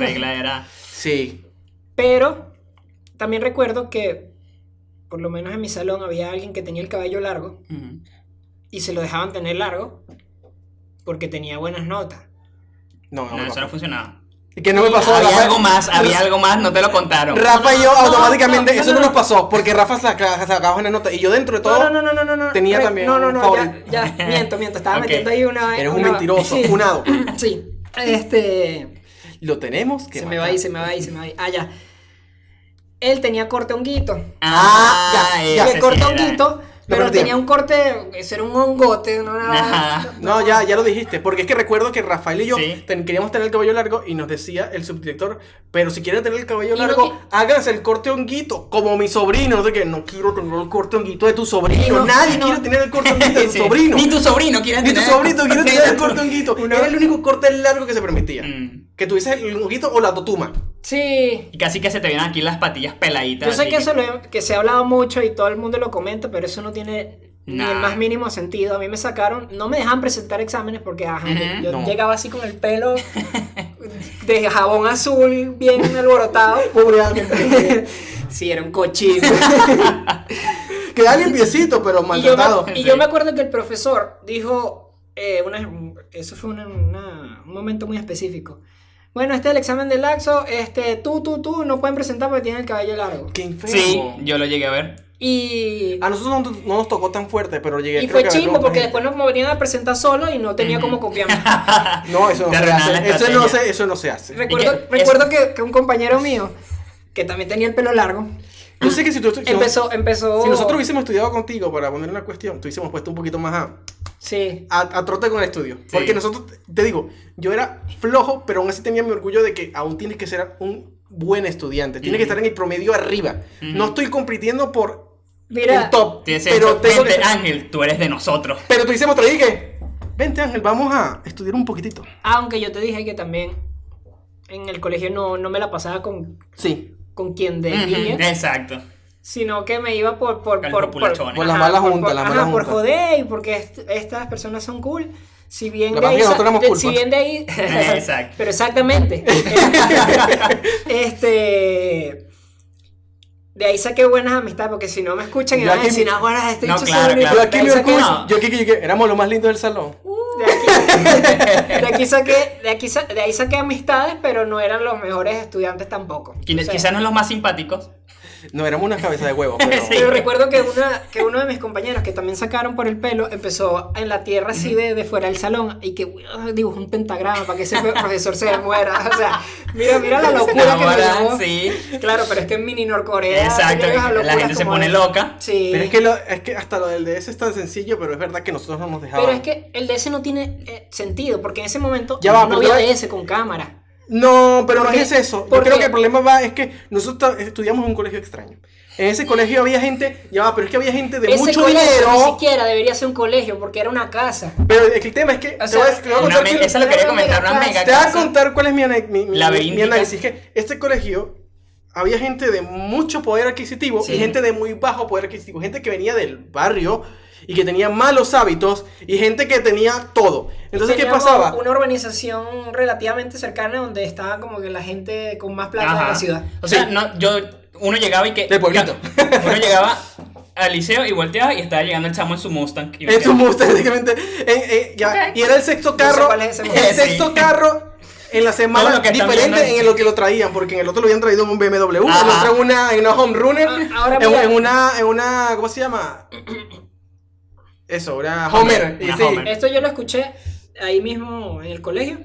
regla era. Sí. Pero también recuerdo que, por lo menos en mi salón, había alguien que tenía el cabello largo Ujú. y se lo dejaban tener largo porque tenía buenas notas. No, No, eso no funcionaba. Que no me pasó. Había Rafa, algo más, no te lo contaron. Rafa y yo automáticamente, no, eso no no. nos pasó, porque Rafa sacaba una nota y yo dentro de todo No. tenía también No, un favorito. ya, miento. Estaba Ok. metiendo ahí una. Eres un una- mentiroso, sí, funado. Sí. Lo tenemos que Se me va ahí. Ah, ya. Él tenía corte honguito. ya, Y ya. el corte honguito, pero perdí. tenía un corte, eso era un hongote, no Ajá. No, ya lo dijiste, porque es que recuerdo que Rafael y yo Sí. queríamos tener el cabello largo y nos decía el subdirector, pero si quieren tener el cabello Y no largo, que- háganse el corte honguito, como mi sobrino, no sé qué, no quiero tener el corte honguito de tu sobrino, Y no- nadie y no- quiere tener el corte honguito de tu Sí. sobrino. Ni tu sobrino quiere Ni tu tener. sobrino quiere tener el corte honguito. Una- Era el único corte largo que se permitía. Mm. Que tuviese el honguito o la totuma. Sí. Y casi que se te vienen aquí las patillas peladitas. Yo sé así que eso que se ha hablado mucho y todo el mundo lo comenta, pero eso no tiene ni Nah. el más mínimo sentido. A mí me sacaron, no me dejaban presentar exámenes porque ajá, Ujú. yo No. llegaba así con el pelo de jabón azul bien alborotado. Pobre alguien. Sí, era un cochino. Queda limpiecito, pero y yo, maltratado. y yo me acuerdo que el profesor dijo, eso fue un momento muy específico. Bueno, este es el examen de laxo, tú no pueden presentar porque tienen el cabello largo. Qué enfermo. Sí, yo lo llegué a ver. Y, A nosotros no nos tocó tan fuerte, pero llegué y creo fue que a verlo chimbo porque más después nos venían a presentar solo y no tenía Ujú. cómo copiarme. gente. No, eso no Te se arruinaron la hace. estrategia. Eso no se hace. Recuerdo que un compañero mío, que también tenía el pelo largo, Yo sé que si empezó. si nosotros hubiésemos estudiado contigo para poner una cuestión, tú hubiésemos puesto un poquito más Sí. a trote con el estudio. Porque nosotros, te digo, yo era flojo, pero aún así tenía mi orgullo de que aún tienes que ser un buen estudiante. Tienes que estar en el promedio arriba. No estoy compitiendo por Mira, el top. Tienes Pero tengo vente, que... Ángel, tú eres de nosotros. Pero tú hicimos otra y que, vente Ángel, vamos a estudiar un poquitito. aunque yo te dije que también en el colegio no me la pasaba con Sí. quien debía, Ujú, exacto. sino que me iba por populachones. Por las malas juntas, las malas por juntas. joder y porque estas personas son cool. Si bien La de verdad ahí, que nosotros éramos cool, si pues. bien de ahí, Exacto. pero exactamente, de ahí saqué buenas amistades porque si no me escuchan y Yo van a aquí- decir, no, bueno, este No, bicho claro, se claro. Yo aquí de ahí me saqué- orgullo. Yo aquí, éramos lo más lindo del salón. de ahí saqué amistades, pero no eran los mejores estudiantes tampoco. O sea, Quizás no los más simpáticos. No, éramos una cabeza de huevo, pero... Sí. Pero recuerdo que uno de mis compañeros que también sacaron por el pelo empezó en la tierra así de fuera del salón y que dibujó un pentagrama para que ese profesor se muera. O sea, mira la locura que nos Ahora, llevó. sí. Claro, pero es que en mini Norcorea Exacto. llegas a La locuras gente se como pone esa. loca. Sí. Pero es que hasta lo del DS es tan sencillo, pero es verdad que nosotros no nos dejaban. Pero es que el DS no tiene sentido porque en ese momento Ya va, no pero había ya- DS con cámara. No, pero no Porque- es eso. Yo porque- creo que el problema es que nosotros estudiamos en un colegio extraño. En ese colegio había gente, pero es que había gente de Ese mucho colegio ni dinero. siquiera debería ser un colegio porque era una casa. Pero el tema es que O te voy a- sea, te voy a contar que- Esa lo quería comentar, una mega te voy a casa. contar cuál es mi Laberíntica. análisis. Que este colegio había gente de mucho poder adquisitivo Sí. y gente de muy bajo poder adquisitivo. Gente que venía del barrio y que tenía malos hábitos y gente que tenía todo. Entonces, ¿qué Teníamos pasaba? una urbanización relativamente cercana donde estaba como que la gente con más plata de Ajá. la ciudad. O sea, Sí. uno llegaba y que. Del pueblito. Uno llegaba al liceo y volteaba y estaba llegando el chamo en su Mustang. Y me En su quedé- Mustang, básicamente. Y era el sexto No sé carro. cuál es ese el Mustang. sexto Sí. carro en la Todo semana lo que están diferente viendo. en lo que lo traían. Porque en el otro lo habían traído en un BMW, en Ajá. otro en una Home Runner, Ahora en, mira. en una. ¿Cómo se llama? Eso, una Homer. Y Una sí. Homer. Esto yo lo escuché ahí mismo en el colegio.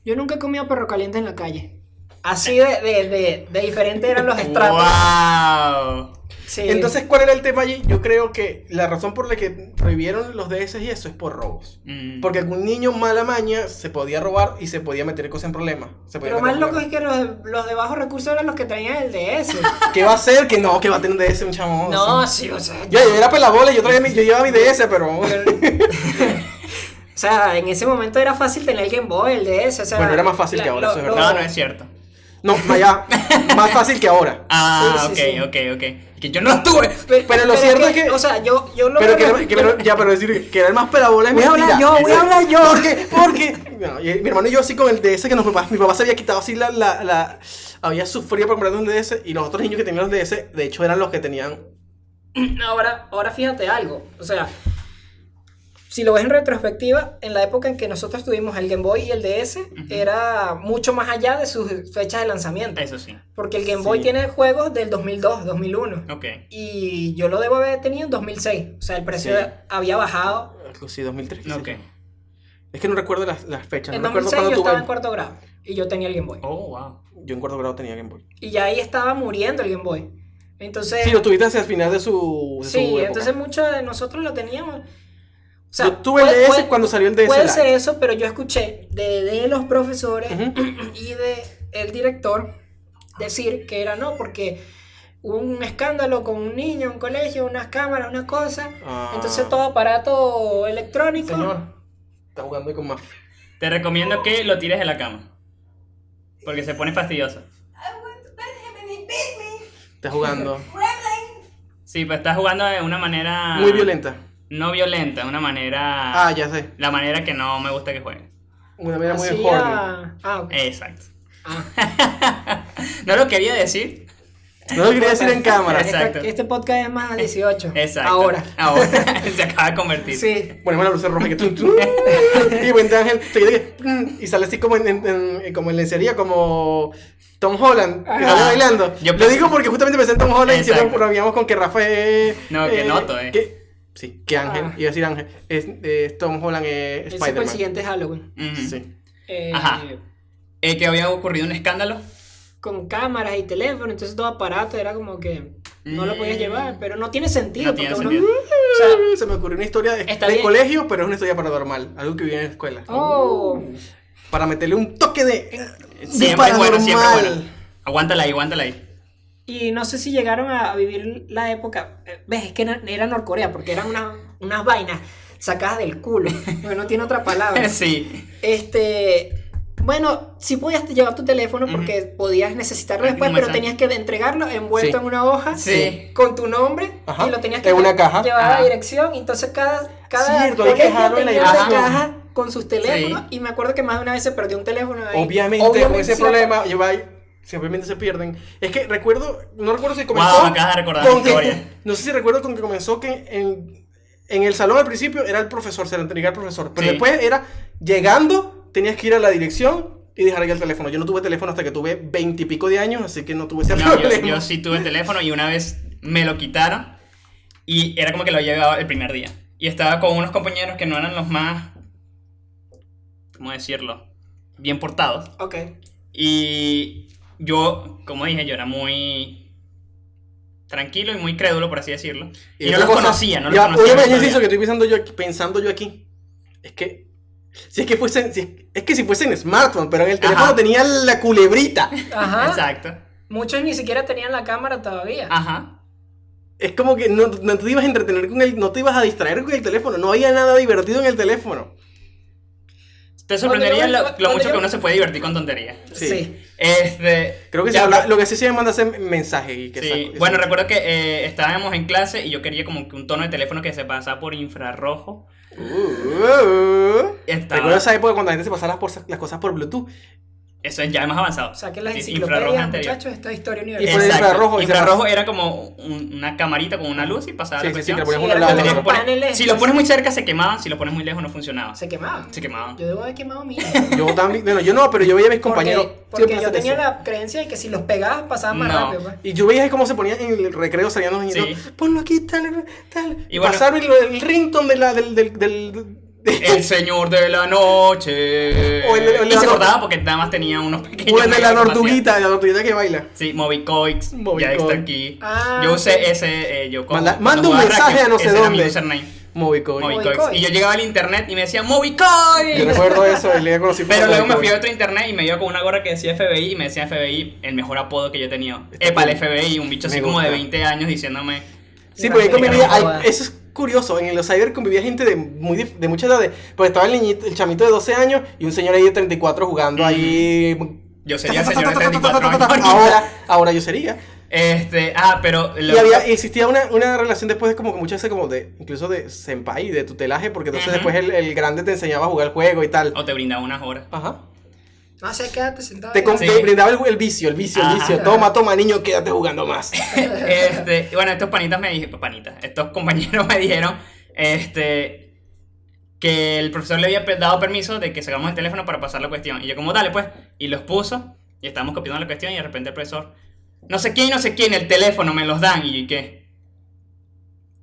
Yo nunca he comido perro caliente en la calle. Así de diferente eran los estratos. ¡Wow! Sí. Entonces, ¿cuál era el tema allí? Yo creo que la razón por la que prohibieron los DS y eso es por robos. Porque algún niño mala maña se podía robar y se podía meter cosas en problemas. Pero más loco es que los de bajos recursos eran los que traían el DS. ¿Qué va a hacer? Que no, que va a tener un DS un chamo. No, sí, o sea. Yo era pelabola, yo llevaba mi DS, pero... O sea, en ese momento era fácil tener el Game Boy, el DS, o sea... Bueno, era más fácil que ahora, eso es verdad. No es cierto. No, vaya, más fácil que ahora. Ah, Sí, sí, ok. Que yo no lo tuve. Pero lo cierto es que... O sea, yo lo Pero veo pero decir que era el más pelabola es Voy a hablar mentira. yo, voy a hablar yo. Porque no, y mi hermano y yo así con el DS que mi papá se había quitado así había sufrido por comprar un DS y los otros niños que tenían los DS, de hecho eran los que tenían... Ahora fíjate algo, o sea, si lo ves en retrospectiva, en la época en que nosotros tuvimos el Game Boy y el DS, era mucho más allá de sus fechas de lanzamiento. Eso sí. Porque el Game Boy Sí. tiene juegos del 2002, 2001. Ok. Y yo lo debo haber tenido en 2006. O sea, el precio Sí. había bajado. Algo así, 2003. Ok. Es que no recuerdo las fechas, En no recuerdo 2006 yo cuándo estaba tuve. en cuarto grado y yo tenía el Game Boy. Oh, wow. Yo en cuarto grado tenía Game Boy. Y ya ahí estaba muriendo el Game Boy. Entonces... Sí, lo tuviste hacia el final de su Sí, época. entonces muchos de nosotros lo teníamos. O sea, Yo tuve el DS cuando salió el DS Puede Lite. ser eso, pero yo escuché de los profesores Ujú. y de el director decir que era no, porque hubo un escándalo con un niño en un colegio, unas cámaras, una cosa. Ah. Entonces todo aparato electrónico. Señor, está jugando ahí con más. Te recomiendo que lo tires de la cama. Porque se pone fastidioso. I went to bed him and he beat me. Está jugando. Gremlin. Sí, pues estás jugando de una manera... Muy violenta. No violenta, una manera... Ah, ya sé. La manera que no me gusta que jueguen. Una manera muy horny. Ok. Exacto. Ah. No lo quería decir. No lo quería decir en cámara. Exacto. Este podcast es más a 18. Exacto. Ahora. Se acaba de convertir. Sí. Ponemos la luz roja que y Buen Ángel se queda y sale así como como en lencería, como Tom Holland, que Ajá. sale bailando. Yo Lo pensé- digo porque justamente pensé en Tom Holland y Exacto. siempre bromeamos con que Rafa es... No, que Noto, Sí, que Ángel, Ah. iba a decir Ángel, es Tom Holland es Ese fue el Spider-Man. siguiente Halloween. Ujú. Sí. Ajá. Que había ocurrido un escándalo. Con cámaras y teléfono, entonces todo aparato era como que no lo podías llevar, pero no tiene sentido. No tiene porque sentido. o sea, Se me ocurrió una historia Está de bien. colegio, pero es una historia paranormal, algo que viví en la escuela. oh, Para meterle un toque de Siempre es bueno, siempre es bueno. paranormal. Aguántala ahí. y no sé si llegaron a vivir la época, ves, es que era Norcorea, porque eran unas vainas sacadas del culo, porque no tiene otra palabra. Sí. Bueno, sí podías llevar tu teléfono porque podías necesitarlo Aquí después, no me pero sale. tenías que entregarlo envuelto Sí. en una hoja Sí. con tu nombre Ajá. y lo tenías que En una caja. llevar a la Ajá. dirección. Y entonces cada Cierto, hay que colegio dejarlo en la tenía una dirección. caja con sus teléfonos. Sí. Y me acuerdo que más de una vez se perdió un teléfono ahí. Obviamente, con ese sí, problema, obviamente se pierden. Es que no recuerdo si comenzó. Wow, me acabas de recordar con mi que- historia. No sé si recuerdo con que comenzó que en el salón al principio era el profesor, se lo entregaba al profesor. Pero Sí. después era llegando, tenías que ir a la dirección y dejar ahí el teléfono. Yo no tuve teléfono hasta que tuve 20 y pico de años, así que no tuve ese No, problema. yo sí tuve teléfono y una vez me lo quitaron y era como que lo llevaba el primer día. Y estaba con unos compañeros que no eran los más, ¿cómo decirlo? Bien portados. Ok. Y yo, como dije, yo era muy tranquilo y muy crédulo, por así decirlo. Y no otra los cosa, conocía, no los ya, conocía. Oye, todavía. me eso que estoy pensando yo aquí. Es que si fuesen smartphone, pero en el teléfono Ajá. tenía la culebrita. Ajá. Exacto. Muchos ni siquiera tenían la cámara todavía. Ajá. Es como que no te ibas a entretener no te ibas a distraer con el teléfono, no había nada divertido en el teléfono. Te sorprendería Cuando yo- lo cuando mucho yo- que uno se puede divertir con tonterías. Sí. Creo que Ya, lo que sí se manda hacer mensajes y que Sí, saco- bueno, recuerdo que estábamos en clase y yo quería como que un tono de teléfono que se pasaba por infrarrojo. Estaba- Recuerdo esa época cuando la gente se pasaba las cosas por Bluetooth. Eso es ya más avanzado. Saquen las Sí, infrarrojo enciclopedias, anterior. muchachos, esta es historia Y universal. por el Exacto. infrarrojo, y se Infrarrojo pasa. era como una camarita con una luz y pasaba Sí, la sí, sí, cuestión. que lo ponías Sí, uno al era lado como del Tenías los que otro. poner- paneles. si los pones muy cerca se quemaban, si los pones muy lejos no funcionaba. Se quemaban. Se quemaban. Yo debo haber quemado mío. Yo también, bueno, yo no, pero yo veía a mis compañeros. Porque siempre yo hacer tenía eso. la creencia de que si los pegabas pasaban más No. rápido. Pues. Y yo veía cómo se ponían en el recreo, salían los niños. Sí. Ponlo aquí, tal. Y bueno- Pasarme el ringtone del El señor de la noche. O el y se la- cortaba porque nada más tenía unos pequeños. o el de la espacios. tortuguita que baila. Sí, Movicoix. Ya está aquí. Ah, Yo usé sí. ese. Yo como, Manda cuando un jugaba mensaje racket, a no sé ese era mi dónde. username. Movicoin. Movicoix. Movicoix. Y yo llegaba al internet y me decía Yo Movicoix. recuerdo eso, y le conocí por Pero luego me Movicoin. fui a otro internet y me iba con una gorra que decía FBI y me decía FBI, el mejor apodo que yo he tenido. Está Epa, el cool. FBI, un bicho así Me como de gusta. 20 años diciéndome. Sí, porque ahí Gracias. convivía, Joda. eso es curioso, en los cyber convivía gente de muchas edades, porque estaba el chamito de 12 años y un señor ahí de 34 jugando ahí. Yo sería el señor de 34 años. Ahora yo sería. Pero... Y existía una relación después de como que muchas veces como de, incluso de senpai, de tutelaje, porque entonces después el grande te enseñaba a jugar el juego y tal. O te brindaba unas horas. Ajá. No sé, quédate sentado. Te brindaba el vicio. Toma, niño, quédate jugando más. Bueno, estos estos compañeros me dijeron, que el profesor le había dado permiso de que sacamos el teléfono para pasar la cuestión. Y yo como, dale pues, y los puso, y estábamos copiando la cuestión, y de repente el profesor, no sé quién, el teléfono me los dan, y yo, ¿qué?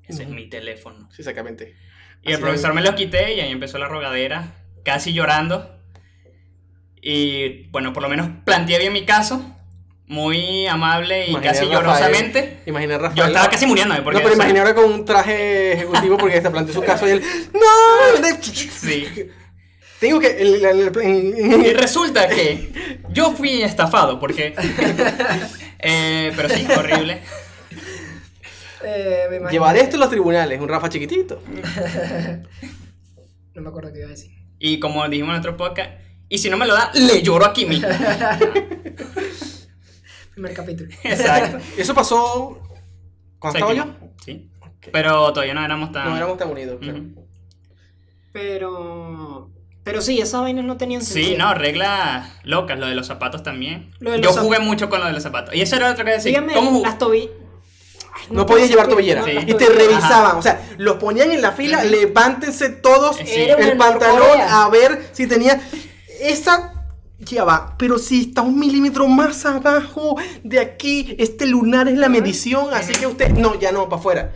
Ese es mi teléfono. Sí, exactamente. Y el profesor me los quité, y ahí empezó la rogadera, casi llorando. Y bueno, por lo menos planteé bien mi caso, muy amable y casi llorosamente. Imagina a Rafael. Yo estaba casi muriéndome. Porque, pero imagina ahora con un traje ejecutivo porque se planteó su caso y él. ¡No! Sí. Tengo que. Y resulta que yo fui estafado porque. Pero sí, horrible. Llevar esto a los tribunales, un Rafa chiquitito. No me acuerdo qué iba a decir. Y como dijimos en otro podcast, y si no me lo da, le lloro aquí mismo. Primer capítulo. Exacto. Eso pasó cuando estaba yo. Sí. Okay. Pero todavía no éramos tan unidos, claro. Pero sí, esas vainas no tenían sentido. Sí, no, reglas locas, lo de los zapatos también. Yo jugué mucho con lo de los zapatos. Y eso era otra cosa. Dígame, las tobillas. No podías llevar tobillera. Sí. Y te revisaban. O sea, los ponían en la fila, levántense todos el pantalón a ver si tenía esa. Ya va, pero si está 1 milímetro más abajo de aquí, este lunar es la medición, así que usted. No, ya no, para afuera.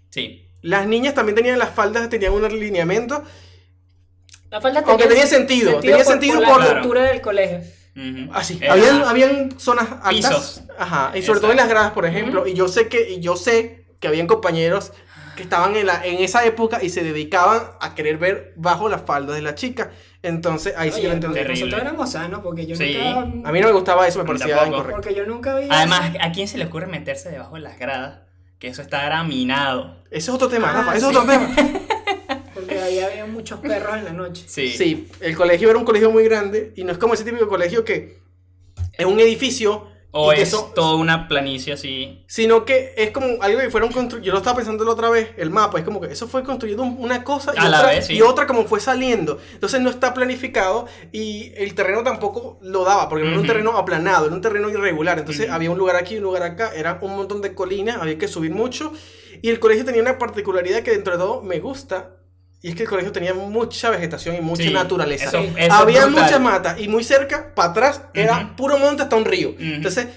Sí. Las niñas también tenían las faldas, tenían un alineamiento. La falda aunque tenía sentido. Tenía sentido por la altura del colegio. Así. Habían zonas altas. Pisos. Ajá. Y sobre todo en las gradas, por ejemplo. Y yo sé que habían compañeros que estaban en esa época y se dedicaban a querer ver bajo las faldas de la chica. Entonces, ahí sí yo lo entendí. Nosotros éramos sanos porque yo nunca... A mí no me gustaba eso, me parecía incorrecto. Porque yo nunca vi... Además, ¿a quién se le ocurre meterse debajo de las gradas? Que eso está minado. Eso es otro tema, Rafa, eso es otro tema. Porque ahí había muchos perros en la noche. Sí, el colegio era un colegio muy grande y no es como ese típico colegio que es un edificio... O es toda una planicie así. Sino que es como algo que fueron construyendo. Yo lo estaba pensando la otra vez, el mapa. Es como que eso fue construyendo una cosa y otra como fue saliendo. Entonces no está planificado y el terreno tampoco lo daba. Porque no era un terreno aplanado, era un terreno irregular. Entonces había un lugar aquí, un lugar acá. Era un montón de colinas, había que subir mucho. Y el colegio tenía una particularidad que dentro de todo me gusta. Y es que el colegio tenía mucha vegetación y mucha naturaleza. Eso había muchas matas y muy cerca, para atrás, era puro monte hasta un río. Entonces,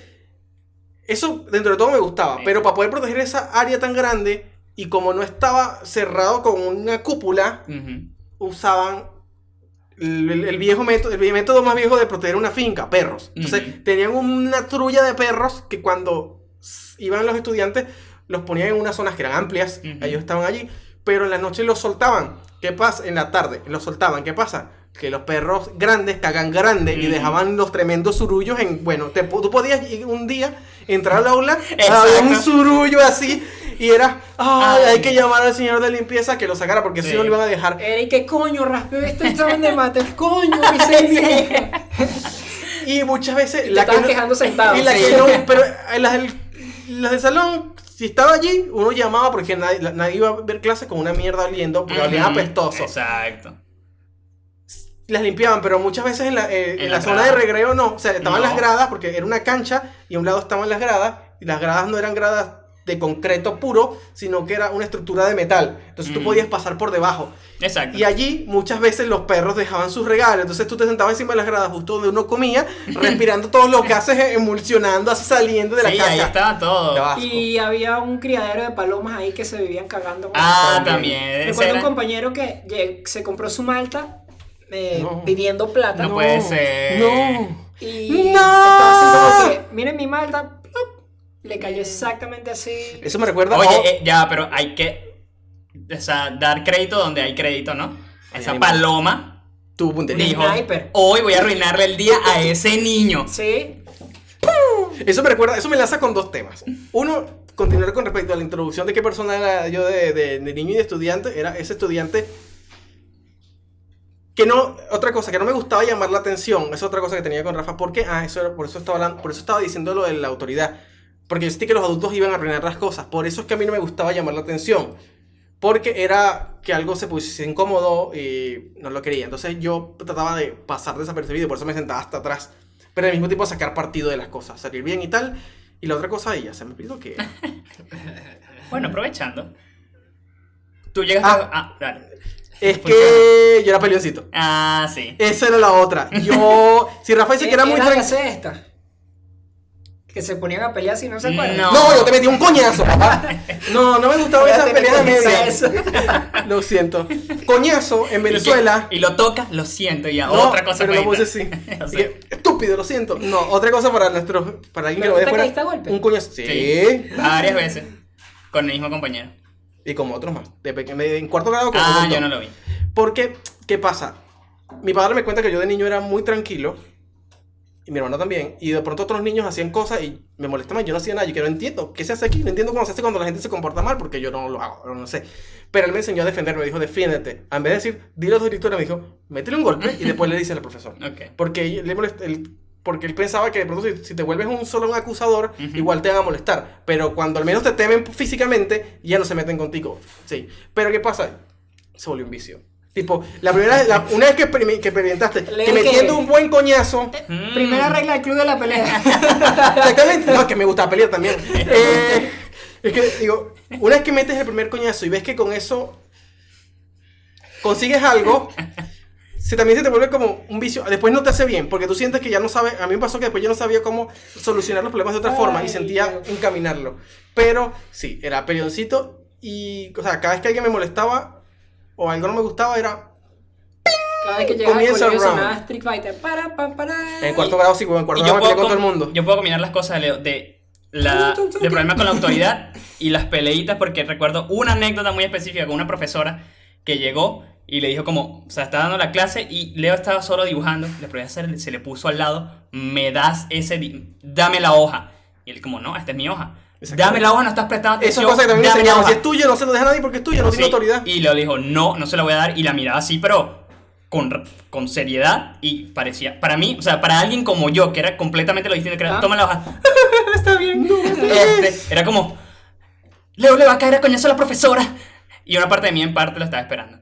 eso dentro de todo me gustaba. Pero para poder proteger esa área tan grande y como no estaba cerrado con una cúpula, usaban el método más viejo de proteger una finca, perros. Entonces, tenían una trulla de perros que cuando iban los estudiantes, los ponían en unas zonas que eran amplias. Ellos estaban allí. Pero en la noche los soltaban. ¿Qué pasa? En la tarde los soltaban. ¿Qué pasa? Que los perros grandes cagan grande y dejaban los tremendos surullos en... Bueno, tú podías un día entrar al aula, había un surullo así y era... ¡Ay! Hay que llamar al señor de limpieza que lo sacara porque si no lo iban a dejar. ¿Qué coño? Raspé este examen de mate. ¡Coño! Hice bien. Y muchas veces... Y la estaban quejando sentado. Y la que no... Pero las del salón... Si estaba allí, uno llamaba porque nadie iba a ver clases con una mierda oliendo, porque olía apestoso. Exacto. Las limpiaban, pero muchas veces en la zona de recreo no. O sea, estaban las gradas, porque era una cancha, y a un lado estaban las gradas, y las gradas no eran gradas de concreto puro, sino que era una estructura de metal. Entonces tú podías pasar por debajo. Exacto. Y allí muchas veces los perros dejaban sus regalos. Entonces tú te sentabas encima de las gradas justo donde uno comía, respirando todo lo que haces, emulsionando, así saliendo de la casa. Sí, ahí estaba todo. Y había un criadero de palomas ahí que se vivían cagando. También. Recuerdo un compañero que se compró su malta pidiendo plata. No puede ser. No. Y estaba así como que, miren mi malta. Le cayó exactamente así. Eso me recuerda. Oye, pero hay que dar crédito donde hay crédito, ¿no? Esa paloma tuvo puntería. Dijo, hoy voy a arruinarle el día a ese niño. Sí. Eso me recuerda, eso me enlaza con dos temas. Uno, continuar con respecto a la introducción de qué persona era yo de niño y de estudiante, era ese estudiante que no, otra cosa, que no me gustaba llamar la atención, esa es otra cosa que tenía con Rafa, ¿por qué? Por eso estaba diciendo lo de la autoridad, porque yo sentí que los adultos iban a arruinar las cosas, por eso es que a mí no me gustaba llamar la atención, porque era que algo se pusiese incómodo y no lo quería, entonces yo trataba de pasar desapercibido, por eso me sentaba hasta atrás, pero al mismo tiempo sacar partido de las cosas, salir bien y tal, y la otra cosa ahí ya se me olvidó que... Bueno, aprovechando. Tú llegaste dale. Es que yo era peleoncito. Ah, sí. Esa era la otra. Si Rafael dice que era muy ¿Era la tranquilo. esta? Que se ponían a pelear si no se acuerdan. No, yo te metí un coñazo, papá. No me gustaba Ya esa te pelea de metí media. eso. Lo siento. Coñazo en Venezuela. Y lo toca, lo siento, ya. No, Otra cosa pero lo feita. puse así. O Y sea, que, estúpido, lo siento. No, otra cosa para alguien que ¿Pero lo ve te fuera. caíste a golpe? Un coñazo. Sí. Sí. Varias veces. Con el mismo compañero. Y como otros más. En cuarto grado. Con Ah, yo no lo vi. Porque, ¿qué pasa? Mi padre me cuenta que yo de niño era muy tranquilo. Y mi hermano también. Y de pronto otros niños hacían cosas y me molestaban. Yo no hacía nada. Yo que no entiendo. ¿Qué se hace aquí? No entiendo cómo se hace cuando la gente se comporta mal. Porque yo no lo hago. No sé. Pero él me enseñó a defenderme. Me dijo, defiéndete. En vez de decir, dile a tu directora, me dijo, métele un golpe. Y después le dice al profesor. Ok. Porque porque él pensaba que de pronto si te vuelves solo un acusador, igual te van a molestar. Pero cuando al menos te temen físicamente, ya no se meten contigo. Sí. Pero ¿qué pasa? Se volvió un vicio. Tipo, una vez que experimentaste, que metiendo un buen coñazo. Primera regla del club de la pelea. Exactamente. No, que me gusta pelear también. Es que, digo, una vez que metes el primer coñazo y ves que con eso consigues algo, también se te vuelve como un vicio. Después no te hace bien, porque tú sientes que ya no sabes. A mí me pasó que después yo no sabía cómo solucionar los problemas de otra forma y sentía encaminarlo. Pero sí, era peleoncito y, o sea, cada vez que alguien me molestaba o algo no me gustaba era... Cada vez que llegaba al Comienza colegio el round. sonaba Street Fighter. En cuarto grado sí, en cuarto Y grado me peleé con todo el mundo. yo puedo combinar las cosas de problema con la autoridad y las peleitas, porque recuerdo una anécdota muy específica con una profesora que llegó y le dijo como, o sea, estaba dando la clase y Leo estaba solo dibujando, se le puso al lado, dame la hoja. Y él como, no, esta es mi hoja. Dame la hoja, no estás prestando atención. Esa cosa que también me dame la enseñaron, hoja. si es tuyo no se lo deja a nadie porque es tuyo, no tiene Sí, autoridad. Y Leo dijo, no se la voy a dar. Y la miraba así, pero con seriedad. Y parecía, para mí, o sea, para alguien como yo, que era completamente lo distinto, que era, toma la hoja. Está bien. Era como, Leo le va a caer a coñazo a la profesora. Y una parte de mí en parte lo estaba esperando.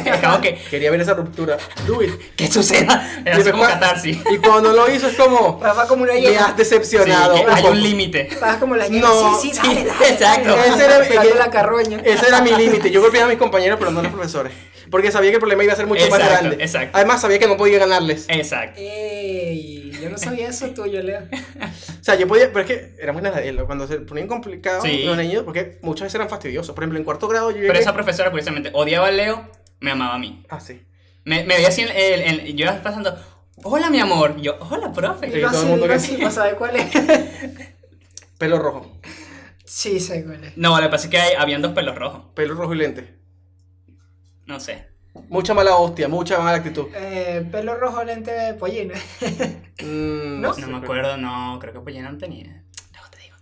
Es como que, Quería ver esa ruptura. Do it. ¿qué suceda? Era así como catarsis. Y cuando lo hizo es como... Rafa como una Me hiena. has decepcionado. Sí, que un hay poco. un límite. Estabas como la hiena. No, Sí, sí, dale. exacto. Ese era- Pegando la carroña. Ese era mi límite. Yo golpeaba a mis compañeros, pero no a los profesores. Porque sabía que el problema iba a ser mucho más Exacto, grande. exacto. Además, sabía que no podía ganarles. Exacto. Ey, yo no sabía eso tuyo, Leo. O sea, yo podía... Pero es que era muy nadie. Cuando se ponían complicados Sí. los niños, porque muchas veces eran fastidiosos. Por ejemplo, en cuarto grado yo llegué... Pero esa profesora, curiosamente, odiaba a Leo, me amaba a mí. Ah, sí. Me veía así, yo iba pasando, hola mi amor. Y yo, hola profe. Dilo todo el así, mundo dilo que- así, para saber cuál es. Pelo rojo. Sí, sé cuál es. No, lo que pasa es que habían dos pelos rojos. Pelo rojo y lente. No sé. Mucha mala hostia, mucha mala actitud. Pelo rojo, lente de pollina. No, No sé, No me acuerdo, no, creo que pues ya no tenía. Luego te digo.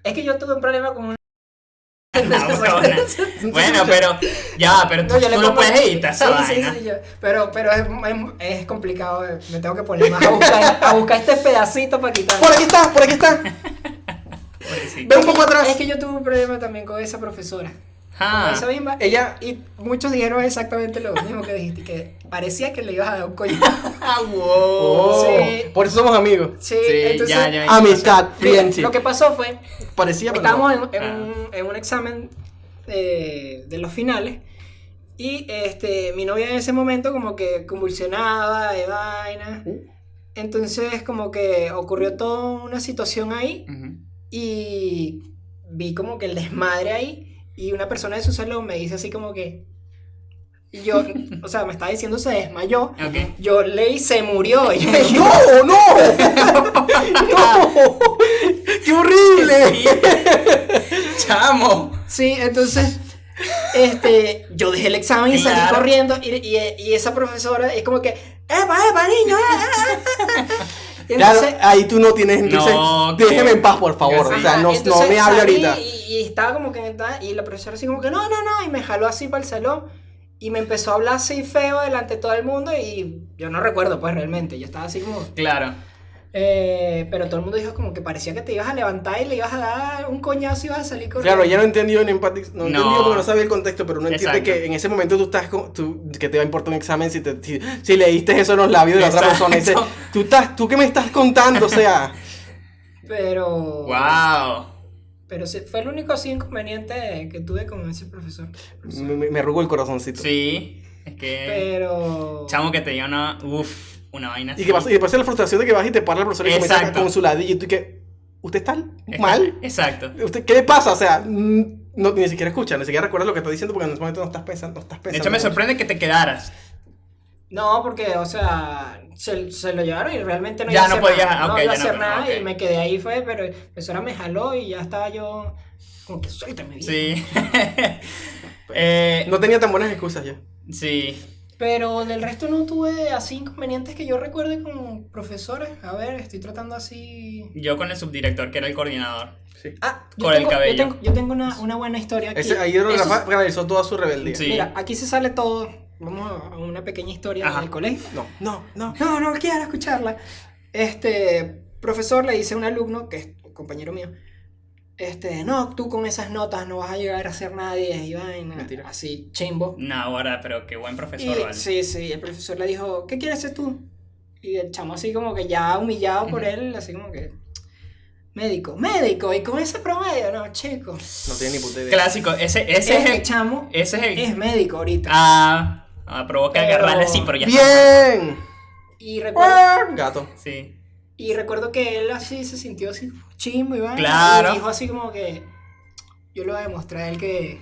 Es que yo tuve un problema con una. Ah, huevona. Bueno, pero ya, pero tú, No, yo le tú lo pongo- puedes editar esa sí, vaina. sí, pero es complicado. Me tengo que poner más a buscar este pedacito para quitarlo. Por aquí está, por aquí está. Pobrecito. Ve un poco atrás. Es que yo tuve un problema también con esa profesora. Ah, Con esa misma. Ella- Y muchos dijeron exactamente lo mismo que dijiste, que parecía que le ibas a dar un coño. ah, wow. Oh, Sí. Por eso somos amigos. Sí, Sí, entonces. ya. Amistad, Mira, friendship. lo que pasó fue, Parecía, pero estábamos no. en un examen de los finales y mi novia en ese momento como que convulsionaba de vaina. Entonces como que ocurrió toda una situación ahí Ujú. y vi como que el desmadre ahí y una persona de su salón me dice así como que y yo, o sea, me estaba diciendo se desmayó. Ok. Yo leí se murió y yo, ¡No, no! ¡No! ¡Qué horrible! Chamo. sí, entonces yo dejé el examen y salí Claro. corriendo y esa profesora es como que ¡epa, niño! Y Claro, entonces, ahí tú no tienes, entonces, No, déjeme que- en paz, por favor. Ajá, O sea, no entonces me hable salí ahorita. Y estaba como que y la profesora así como que no, y me jaló así para el salón y me empezó a hablar así feo delante de todo el mundo y yo no recuerdo pues realmente, yo estaba así como... Claro. pero todo el mundo dijo como que parecía que te ibas a levantar y le ibas a dar un coñazo y ibas a salir corriendo. Claro, ella no entendió ni empático, no entendió porque no sabía el contexto, pero uno entiende Exacto. que en ese momento tú estás que te va a importar un examen si leíste eso en los labios de la otra persona y dices, Exacto. ¿tú qué me estás contando? O sea, Pero... Wow. Pero fue el único así inconveniente que tuve con ese profesor. me arrugó el corazoncito. Sí. Es que. Pero... Chamo que te diga una vaina así. Y después la frustración de que vas y te para el profesor y comienza Exacto. con su ladillo y tú que, ¿usted está mal? Exacto. ¿Qué le pasa? O sea, no, ni siquiera escucha, ni siquiera recuerda lo que está diciendo porque en ese momento no estás pensando. De hecho, me sorprende que te quedaras. No, porque, o sea, se lo llevaron y realmente no Ya iba a no hacer podía- nada. ok, No iba a ya no, hacer nada ok. y me quedé ahí, pero la profesora me jaló y ya estaba yo como que suéltame bien. Sí. No tenía tan buenas excusas ya. Sí. Pero del resto no tuve así inconvenientes que yo recuerde con profesores. A ver, estoy tratando así... Yo con el subdirector, que era el coordinador. Sí. Ah, Con el cabello. Yo tengo una buena historia aquí. Ahí era Eso Rafa realizó toda su rebeldía. Sí. Mira, aquí se sale todo. Vamos a una pequeña historia Ajá. del colegio. No. No quiero escucharla. Profesor le dice a un alumno, que es un compañero mío, no, tú con esas notas no vas a llegar a ser nadie, y vaina, Mentira. así, chimbo. No, ahora, pero qué buen Y profesor, ¿vale? sí, el profesor le dijo, ¿qué quieres ser tú? Y el chamo así como que ya humillado por él, así como que, médico, y con ese promedio, no, chico. No tiene ni puta idea. Clásico. Ese es Ese el. chamo Ese es el. es médico ahorita. Provoca Pero- agarrarle así, pero ya. ¡Bien! Y recuerdo... Gato. Sí. Y recuerdo que él así se sintió así chimbo y vaina, Claro. y dijo así como que yo le voy a demostrar a él que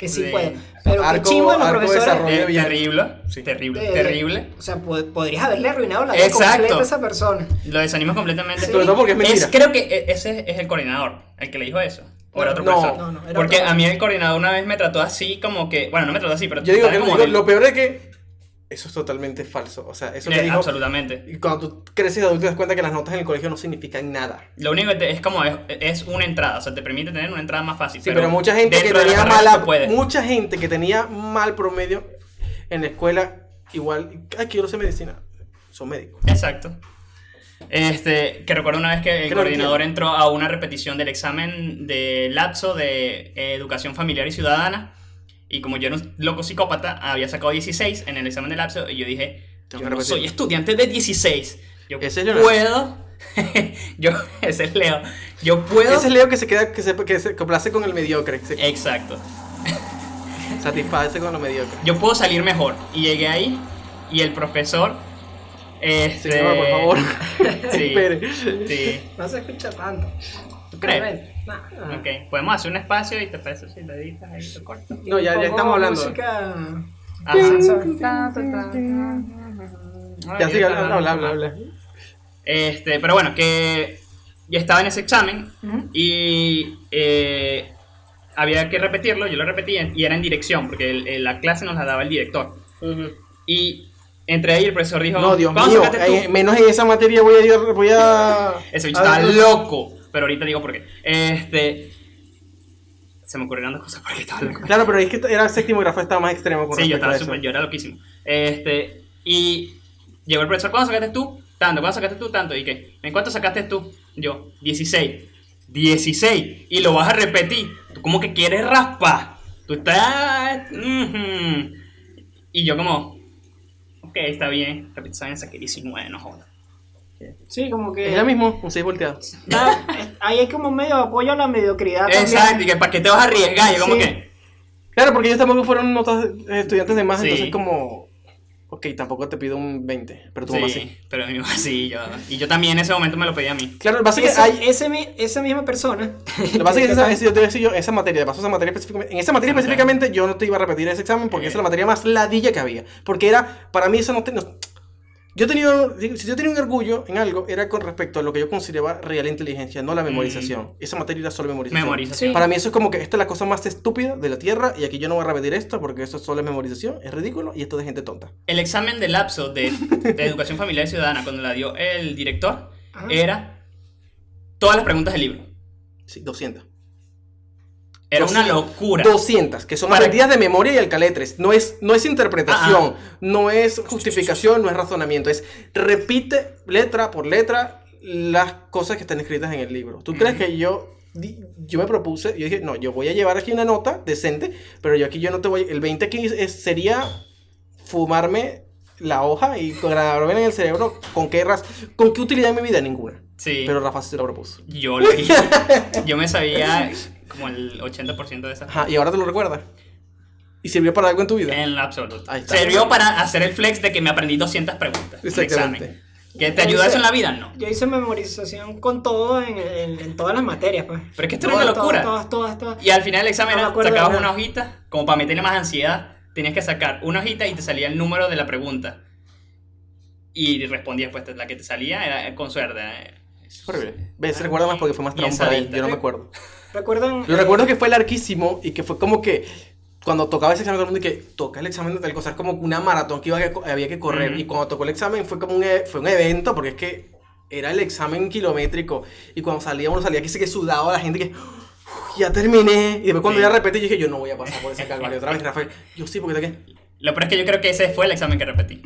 sí Sí. puedo. Pero que Arco- chimbo de los arco profesores. desarrollo. bien. Terrible. Sí. Terrible. O sea, podrías haberle arruinado la vida Exacto. completa a esa persona. Lo desanimos completamente. Sí. Sobre todo porque es mentira. Creo que ese es el coordinador, el que le dijo eso. O era otro No. profesor. No, era Porque otro. a mí el coordinador una vez me trató así como que. Bueno, no me trató así, pero. Yo digo que como lo peor es que eso es totalmente falso. O sea, eso que dijo. Absolutamente. Y cuando tú creces de adulto te das cuenta que las notas en el colegio no significan nada. Lo único que es como es una entrada, o sea, te permite tener una entrada más fácil. Sí, pero mucha gente que dentro de la tenía carrera tú puedes. mucha gente que tenía mal promedio en la escuela, igual, ay, quiero ser medicina. Son médicos. Exacto. Que recuerdo una vez que el Que no coordinador entró a una repetición del examen de lapso de educación familiar y ciudadana. Y como yo era un loco psicópata, había sacado 16 en el examen de lapso. Y yo dije, Tengo yo que no repetir. soy estudiante de 16. Yo Ese es Leonardo. puedo. Ese es Leo. Yo puedo. Ese es Leo que se complace con el mediocre, se Exacto. satisface con lo mediocre. Yo puedo salir mejor. Y llegué ahí. Y el profesor. Señora, por favor. Sí. Espere. Sí. No se escucha tanto. ¿Tú crees? Realmente, nah. Ok, podemos hacer un espacio y te parece si lo editas ahí, lo cortas. No, ya Pongo estamos hablando. música. Ajá. Ya sigue, habla. Pero bueno, que ya estaba en ese examen Ujú. y había que repetirlo, yo lo repetí y era en dirección, porque la clase nos la daba el director. Y entre ahí el profesor dijo, No, Dios "¿Cuándo mío, sacaste tú?". menos en esa materia voy a... Ese bicho estaba loco, pero ahorita digo por qué. Se me ocurrieron dos cosas porque estaba loco. Claro, pero es que era séptimo y Rafa estaba más extremo con Sí, yo respecto a estaba eso. súper, yo era loquísimo. Y llegó el profesor, ¿cuándo sacaste tú? Tanto, ¿cuándo sacaste tú? Tanto. ¿Y qué? ¿En cuánto sacaste tú? Yo, 16. 16. Y lo vas a repetir. ¿Tú cómo que quieres raspar? Tú estás... Y yo como... Ok, está bien. Repito, saben, saqué 19, no jodas. Sí, como que. Es lo mismo, un 6 volteado. Ahí hay como medio apoyo a la mediocridad. también. Exacto, y que ¿para qué te vas a arriesgar? Yo como Sí. que... Claro, porque ellos tampoco fueron notas estudiantes de más, Sí. entonces como... Ok, tampoco te pido un 20, pero tu mamá sí. Sí, pero mi mamá sí, y yo también en ese momento me lo pedí a mí. Claro, lo que pasa es que hay... Esa misma persona. Lo que pasa es que yo te voy a decir esa materia, de paso esa materia específicamente, en esa materia específicamente yo no te iba a repetir ese examen porque esa es la materia más ladilla que había. Porque era, para mí eso yo tenía un orgullo en algo, era con respecto a lo que yo consideraba real inteligencia, no la memorización. Esa materia era solo memorización. Memorización. Sí. Para mí eso es como que esta es la cosa más estúpida de la tierra y aquí yo no voy a repetir esto porque eso solo es memorización, es ridículo y esto es de gente tonta. El examen de lapso de educación familiar y ciudadana, cuando la dio el director, Ajá. era todas las preguntas del libro. Sí, 200. Era una 200. locura. 200, que son Para- aprendidas de memoria y alcaletres. No es interpretación, no es justificación, no es razonamiento. Es repite letra por letra las cosas que están escritas en el libro. ¿Tú crees que yo me propuse, yo dije, no, yo voy a llevar aquí una nota decente, pero yo aquí yo no te voy, el 20 aquí sería fumarme la hoja y grabarme en el cerebro con qué utilidad en mi vida? Ninguna. Sí. Pero Rafa sí se lo propuso. Yo lo hice. Yo me sabía como el 80% de esas. Ajá, y ahora te lo recuerdas. ¿Y sirvió para algo en tu vida? En lo absoluto. Ahí está. Sirvió para hacer el flex de que me aprendí 200 preguntas. en el Exactamente. examen. ¿Que te ayuda eso en la vida? No. Yo hice memorización con todo en todas las materias, pues. Pero es que esto era una locura. Todas. Y al final del examen No me acuerdo de sacabas nada. una hojita, como para meterle más ansiedad, tenías que sacar una hojita y te salía el número de la pregunta. Y respondías, pues la que te salía era con suerte. Horrible. ¿Ves? Se recuerda más porque fue más Bien trauma para él. sadista. Yo no me acuerdo. ¿Recuerdan? Lo recuerdo que fue larguísimo y que fue como que cuando tocaba ese examen todo el mundo y que toca el examen de tal cosa, es como una maratón que había que correr. Ujú. Y cuando tocó el examen fue como fue un evento porque es que era el examen kilométrico. Y cuando uno salía que se que sudaba la gente que ya terminé. Y después cuando Sí. ya repetí dije yo no voy a pasar por ese calvario otra vez. Rafael, yo sí porque te Lo peor es que yo creo que ese fue el examen que repetí.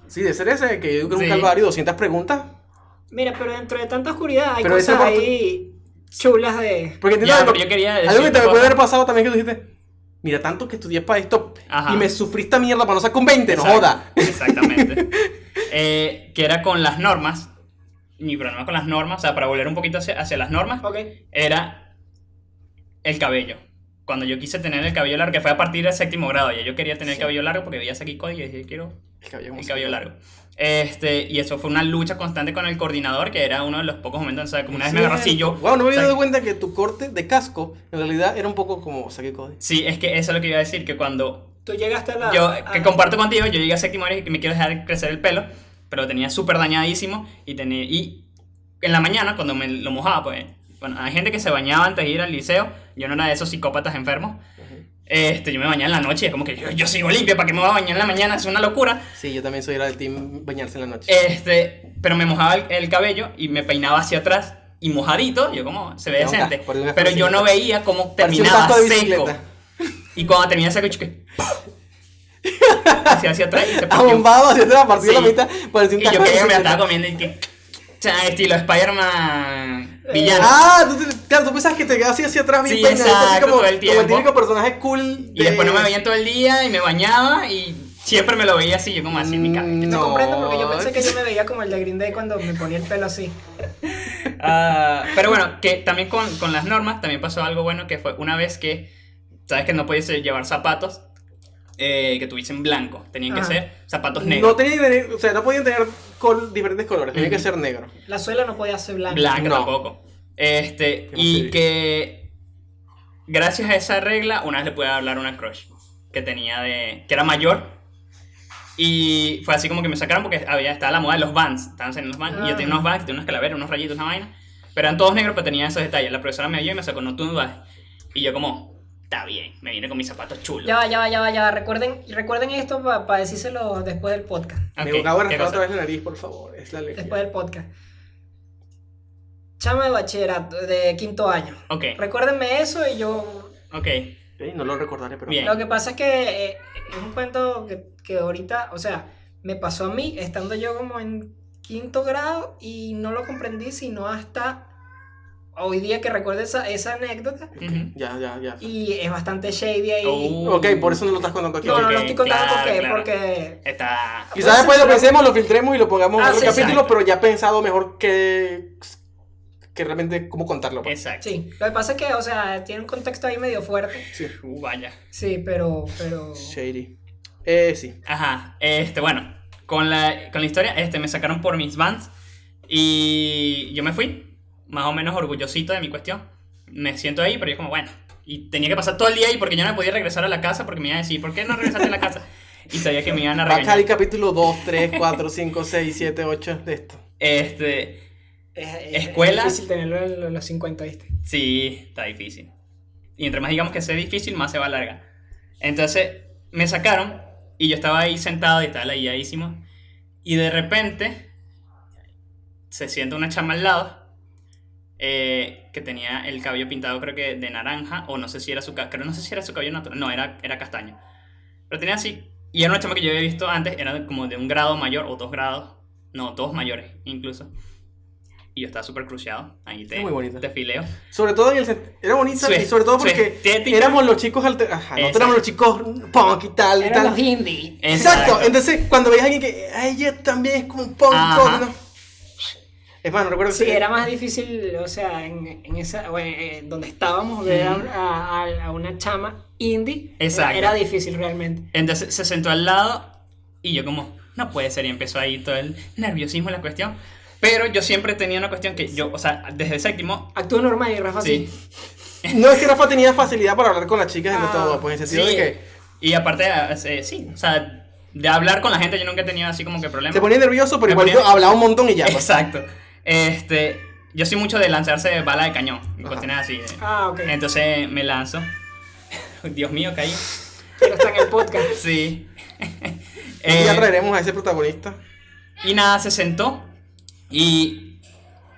Sí, de ser ese que yo creo que Sí. un calvario 200 preguntas. Mira, pero dentro de tanta oscuridad hay Pero ese cosas cuarto- ahí chulas de... Porque entiendo Ya, algo, pero yo quería decir algo que te otra puede cosa. haber pasado también que tú dijiste, mira, tanto que estudié para esto Ajá. y me sufrí esta mierda para no sacar un 20, no Exacto, joda. Exactamente. Que era con las normas. Mi problema con las normas, o sea, para volver un poquito hacia las normas, Ok. era el cabello. Cuando yo quise tener el cabello largo, que fue a partir del 7º grado, ya yo quería tener el cabello largo porque veía aquí código y dije, quiero el cabello largo. Y eso fue una lucha constante con el coordinador, que era uno de los pocos momentos, o sea, como una vez me agarró así yo. Wow, no me había o sea, dado cuenta que tu corte de casco en realidad era un poco como Saki Cody. Sí, es que eso es lo que iba a decir, que cuando Tú llegaste a la... yo, a- que comparto contigo, yo llegué a 7º grado y me quiero dejar crecer el pelo, pero lo tenía súper dañadísimo y en la mañana, cuando me lo mojaba, pues, bueno, hay gente que se bañaba antes de ir al liceo, yo no era de esos psicópatas enfermos. Yo me bañaba en la noche, es como que yo sigo limpio, ¿para qué me voy a bañar en la mañana? Es una locura. Sí, yo también soy era del team bañarse en la noche. Pero me mojaba el cabello y me peinaba hacia atrás y mojadito, yo como, se ve Parecía un decente. gas, parecía un gas Pero yo parecía- no veía cómo Parecía un terminaba casco de seco. bicicleta. Y cuando terminaba seco, yo que hacia atrás y se partió. Abombado, haciendo la partida de Sí. la mitad, parecía un Y yo casco de que me la bicicleta. estaba comiendo y que, o sea, estilo Spider-Man villano. Ah, claro, tú pensabas que te quedabas así hacia atrás bien Sí, peinadito, así exacto, como, todo el como el tiempo. típico personaje cool Y después no me veían todo el día y me bañaba y siempre me lo veía así, yo como así en mi cabello. No No. comprendo porque yo pensé que yo me veía como el de Green Day cuando me ponía el pelo así. Pero bueno, que también con las normas también pasó algo bueno, que fue una vez que, sabes que no podías llevar zapatos que tuviesen blanco, tenían que Ajá. ser zapatos negros. No tenían que tener, o sea, no podían tener diferentes colores, tenía que ser negro. La suela no podía ser blanca. Blanco No. tampoco. más Y serio. que gracias a esa regla, una vez le pude hablar a una crush que tenía que era mayor. Y fue así como que me sacaron porque estaba la moda de los Vans. Estaban saliendo los Vans. Y yo tenía unos Vans, tenía unas calaveras, unos rayitos, una vaina. Pero eran todos negros, pero tenían esos detalles. La profesora me vio y me sacó, no, tú no vas. Y yo como, está bien, me vine con mis zapatos chulos. Ya va. Recuerden esto para decírselo después del podcast. Ok, Me acabo de ¿qué rascar cosa? otra vez la nariz, por favor, es la alergia. Después del podcast. Chama de bachillerato, de 5º año. Ok, Recuérdenme eso y yo... ok. Ok, no lo recordaré, pero... Bien. Lo que pasa es que es un cuento que ahorita, o sea, me pasó a mí estando yo como en 5º grado y no lo comprendí sino hasta hoy día que recuerdo esa anécdota Ujú. Ya. y es bastante shady ahí. Ok, por eso no lo estás contando aquí. No, no ok, lo estoy contando claro. porque Está... Quizás después lo pensemos, lo filtremos y lo pongamos en Ah, otro sí, capítulo, exacto. pero ya pensado mejor que realmente cómo contarlo. Pues. Exacto. sí, lo que pasa es que, o sea, tiene un contexto ahí medio fuerte. Sí. Vaya. Sí, pero Shady. Sí. Ajá, bueno, con la historia, me sacaron por mis Vans y yo me fui, más o menos orgullosito de mi cuestión. Me siento ahí, pero yo como, bueno, y tenía que pasar todo el día ahí porque yo no me podía regresar a la casa porque me iban a decir, ¿por qué no regresaste a la casa? Y sabía que me iban a Va a regañar. caer capítulo 2, 3, 4, 5, 6, 7, 8 de esto. Escuela. Es difícil tenerlo en los 50, ¿viste? Sí, está difícil. Y entre más digamos que sea difícil, más se va a alargar. Entonces, me sacaron y yo estaba ahí sentado y estaba ladilladísimo. Y de repente, se sienta una chama al lado que tenía el cabello pintado, creo que de naranja, o no sé si era no sé si era su cabello natural, no, era castaño. Pero tenía así, y era una chama que yo había visto antes, era como de un grado mayor, o 2 grados, no, 2 mayores incluso. Y yo estaba súper cruciado, ahí muy bonita. te fileo. Sobre todo en el era bonita y sobre todo porque estética. éramos los chicos éramos los chicos punk y tal y Eran tal. los indie. Exacto. Entonces cuando veías a alguien que ella también es como un punk, ¿no? Es más, no recuerdo Sí, si era más difícil, o sea, en esa, donde estábamos, ver a una chama indie. Exacto. Era difícil realmente. Entonces se sentó al lado y yo como, no puede ser, y empezó ahí todo el nerviosismo en la cuestión. Pero yo siempre tenía una cuestión que yo, o sea, desde el séptimo... Actúa normal y Rafa sí. No, es que Rafa tenía facilidad para hablar con las chicas de todo, pues en el sentido Sí, de que y aparte, sí, o sea, de hablar con la gente yo nunca he tenido así como que problemas. se ponía nervioso, pero Me igual ponía- hablaba un montón y ya. Pues. Exacto. Yo soy mucho de lanzarse bala de cañón, y cuestiones así. Ok. Entonces me lanzo. Dios mío, caí. Pero está en el podcast. Sí. Y ya traeremos a ese protagonista. Y nada, se sentó y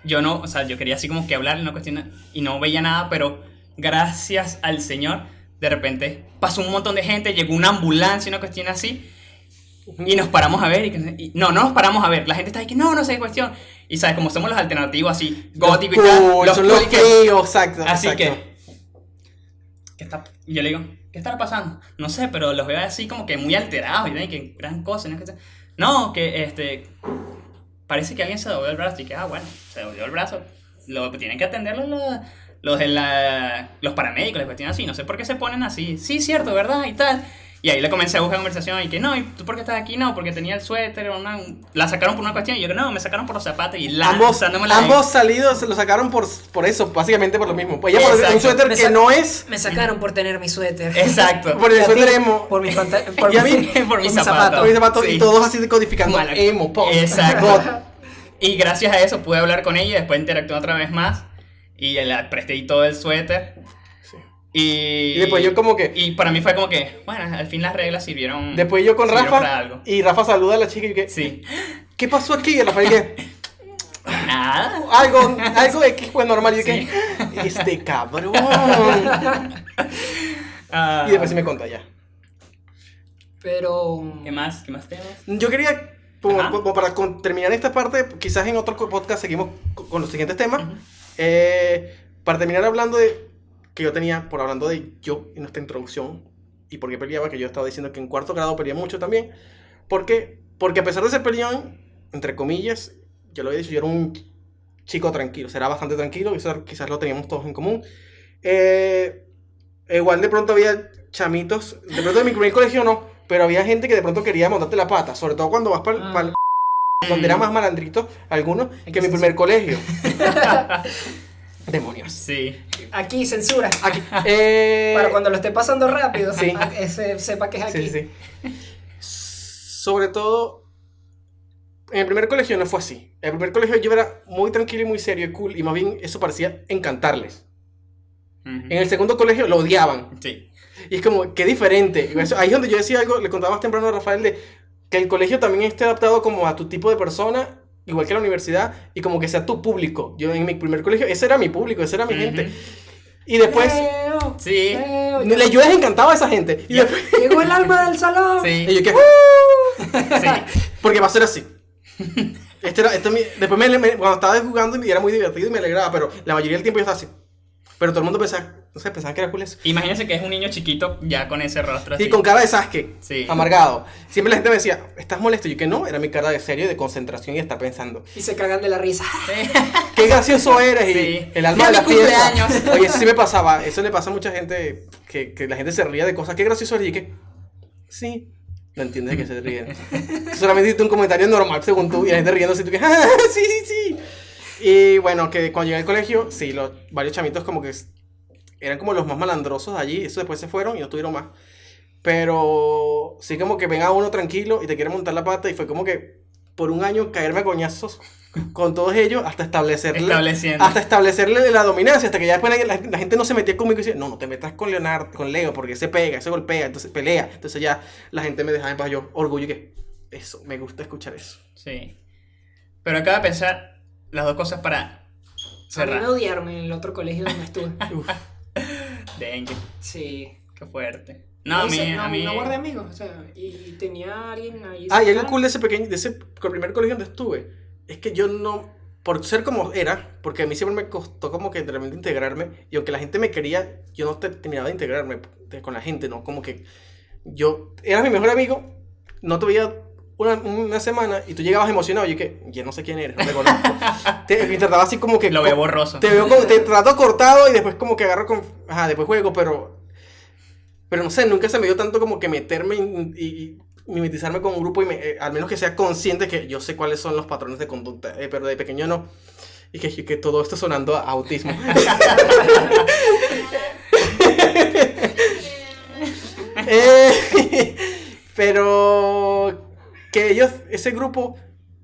yo no, o sea, yo quería así como que hablar una cuestión y no veía nada, pero gracias al Señor, de repente pasó un montón de gente, llegó una ambulancia, una cuestión así, y nos paramos a ver, no nos paramos a ver, la gente está ahí que no sé qué cuestión, y sabes, como somos los alternativos así, góticos y tal, Cool, son los cool que- feos, exacto. así exacto. y yo le digo, ¿qué estará pasando? No sé, pero los veo así como que muy alterados y que gran cosa, no, que parece que alguien se dobló el brazo y que, bueno, se dobló el brazo, lo tienen que atenderlo los paramédicos, les cuestionan así, no sé por qué se ponen así, sí, cierto, ¿verdad? Y tal. Y ahí le comencé a buscar conversación y que no, ¿y tú por qué estás aquí? No, porque tenía el suéter, la sacaron por una cuestión y yo que no, me sacaron por los zapatos y Ambos salidos se lo sacaron por eso, básicamente por lo mismo. Pues ella por Exacto. un suéter que no es Me sacaron por tener mi suéter. Exacto. por el Y a suéter ti, emo. Por mis Y a mí, por mis por zapatos. mis zapatos Sí. y todos así decodificando Mala- emo, punk, Exacto. goth. Y gracias a eso pude hablar con ella y después interactué otra vez más. Y le presté ahí todo el suéter. Sí. Y después yo como que Y para mí fue como que, bueno, al fin las reglas sirvieron. después yo con sirvieron para Rafa algo. y Rafa saluda a la chica y que Sí. ¿qué pasó aquí? Y Rafael que Nada. algo X pues normal y yo Sí. que este cabrón. Ah, Y después sí me contó ya. Pero. ¿Qué más? ¿Qué más tenemos? Yo quería, como, Ajá. como para terminar esta parte, quizás en otro podcast seguimos con los siguientes temas. Ujú. Para terminar hablando que yo tenía, por hablando de yo en esta introducción y por qué peleaba, que yo estaba diciendo que en cuarto grado peleé mucho también. Porque a pesar de ser peleón, entre comillas, yo lo he dicho, yo era un chico tranquilo, será bastante tranquilo, eso quizás lo teníamos todos en común. Igual de pronto había chamitos, de pronto en mi primer colegio no, pero había gente que de pronto quería montarte la pata, sobre todo cuando vas para donde era más malandrito, algunos, que en mi primer colegio. Demonios. Sí. Aquí, censura. Aquí. Para cuando lo esté pasando rápido, Sí. sepa que es aquí. Sí, sí. Sobre todo, en el primer colegio no fue así. En el primer colegio yo era muy tranquilo y muy serio y cool, y más bien eso parecía encantarles. Ujú. En el segundo colegio lo odiaban. Sí. Y es como, qué diferente. Y eso, ahí es donde yo decía algo, le contaba más temprano a Rafael, de que el colegio también esté adaptado como a tu tipo de persona, igual que la universidad, y como que sea tu público. Yo en mi primer colegio, ese era mi público, esa era mi Ujú. gente. Y después, Leo, Sí. Leo, yo les encantaba a esa gente. Y después, llegó el alma del salón. Sí. y yo que, Sí. porque va a ser así. Después cuando estaba jugando y era muy divertido y me alegraba, pero la mayoría del tiempo yo estaba así. Pero todo el mundo pensaba, no sé, pensaba que era cool eso. Imagínense que es un niño chiquito ya con ese rostro así. Y con cara de Sasuke, Sí. amargado. Siempre la gente me decía, ¿estás molesto? Y yo que no, era mi cara de serio, de concentración y de estar pensando. Y se cagan de la risa. ¡Qué gracioso eres! Y Sí. el alma de Mira la mi fiesta. cumpleaños. Oye, eso sí me pasaba. Eso le pasa a mucha gente, que la gente se ría de cosas. ¡Qué gracioso eres! Y que, sí. No entiendes de qué se ríen. Solamente hiciste un comentario normal según tú y la gente riéndose y tú que, ¡ah, sí, sí, sí! Y bueno, que cuando llegué al colegio, sí, varios chamitos como que eran como los más malandrosos de allí. Eso después se fueron y no tuvieron más. Pero sí como que venga uno tranquilo y te quiere montar la pata. Y fue como que por un año caerme a coñazos con todos ellos hasta establecerle la dominancia. Hasta que ya después la gente no se metía conmigo y decía, no te metas con Leo, porque ese pega, ese golpea, entonces pelea. Entonces ya la gente me dejaba en paz. Yo, orgullo y que eso, me gusta escuchar eso. Sí. Pero acabo de pensar, las dos cosas para A mí cerrar. me odiaron en el otro colegio donde estuve. Uf. Dengue, Sí. qué fuerte. No, a mí... No guardé amigos, o sea, y tenía alguien ahí. Ah, y algo cercano. cool de ese primer colegio donde estuve, es que yo no, por ser como era, porque a mí siempre me costó como que realmente integrarme, y aunque la gente me quería, yo no terminaba de integrarme con la gente, ¿no? Como que yo, eras mi mejor amigo, no te veía una semana, y tú llegabas emocionado, y yo que, ya no sé quién eres, no te conozco. Me trataba así como que... Lo veo borroso. Te veo como, te trato cortado, y después como que agarro con... Ajá, después juego, pero no sé, nunca se me dio tanto como que meterme y mimetizarme con un grupo y al menos que sea consciente que yo sé cuáles son los patrones de conducta, pero de pequeño no. Y que todo esto sonando a autismo. Pero que ellos, ese grupo,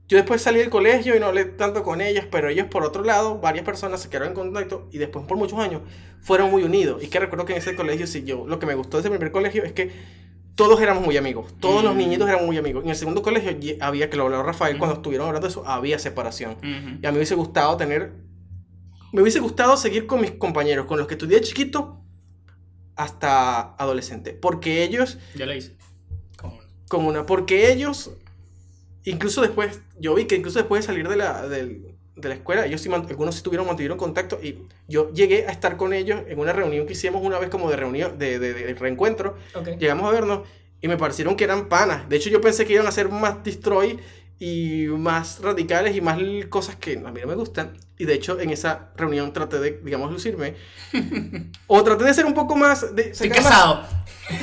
yo después salí del colegio y no hablé tanto con ellos, pero ellos por otro lado, varias personas se quedaron en contacto y después por muchos años fueron muy unidos. Y que recuerdo que en ese colegio, sí, yo, lo que me gustó de ese primer colegio es que todos éramos muy amigos, todos los niñitos eran muy amigos. En el segundo colegio había, que lo habló Rafael cuando estuvieron hablando de eso, había separación. Ujú. Y a mí me hubiese gustado me hubiese gustado seguir con mis compañeros, con los que estudié chiquito hasta adolescente. Porque ellos, Yo lo hice. Con uno. porque ellos, incluso después, yo vi que incluso después de salir de la escuela, ellos sí, algunos sí mantuvieron contacto y yo llegué a estar con ellos en una reunión que hicimos una vez como de reunión, de reencuentro. Ok. Llegamos a vernos y me parecieron que eran panas. De hecho, yo pensé que iban a ser más destroy y más radicales y más cosas que a mí no me gustan. Y de hecho, en esa reunión traté de, digamos, lucirme. O traté de ser un poco más... Estoy casado.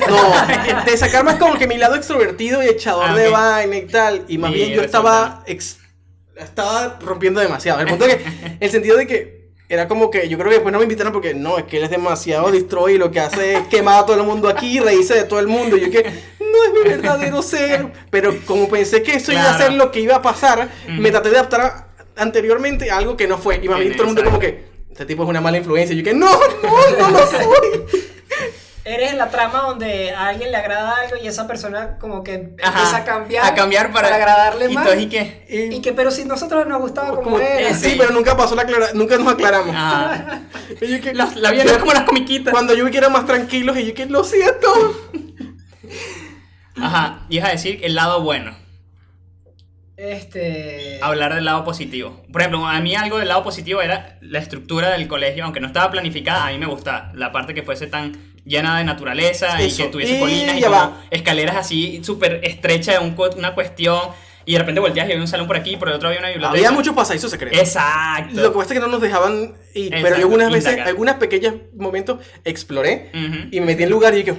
No, de sacar más como que mi lado extrovertido y echador de Ok. vaina y tal. Y más Y bien yo estaba rompiendo demasiado. El punto es que, el sentido de que era como que yo creo que después no me invitaron porque no, es que él es demasiado destroy y lo que hace es quemar a todo el mundo aquí y reírse de todo el mundo. Y yo que no es mi verdadero ser. Pero como pensé que eso iba a Claro. ser lo que iba a pasar, me traté de adaptar anteriormente a algo que no fue. Y más bien todo el mundo como que este tipo es una mala influencia. Y yo que no lo soy. Eres la trama donde a alguien le agrada algo y esa persona como que Ajá, empieza a cambiar. a cambiar para agradarle y más. todos, ¿y qué? Y que, pero si nosotros nos gustaba como era. Sí, Sí. pero nunca pasó nunca nos aclaramos. Ah, Y yo que, la vida no es como las comiquitas. cuando yo vi que eran más tranquilos y yo que lo siento. Ajá, y es a decir el lado bueno. Hablar del lado positivo. Por ejemplo, a mí algo del lado positivo era la estructura del colegio, aunque no estaba planificada, a mí me gustaba. La parte que fuese tan llena de naturaleza Eso. y que tuviese Y colinas y ya como va. escaleras así súper estrechas de una cuestión. Y de repente volteas y había un salón por aquí, por el otro había una biblioteca. Había muchos pasadizos secretos. Exacto. Lo que pasa es que no nos dejaban ir, pero Exacto, yo algunas veces, indagar. algunos pequeños momentos exploré Ujú. y me metí en lugar y dije,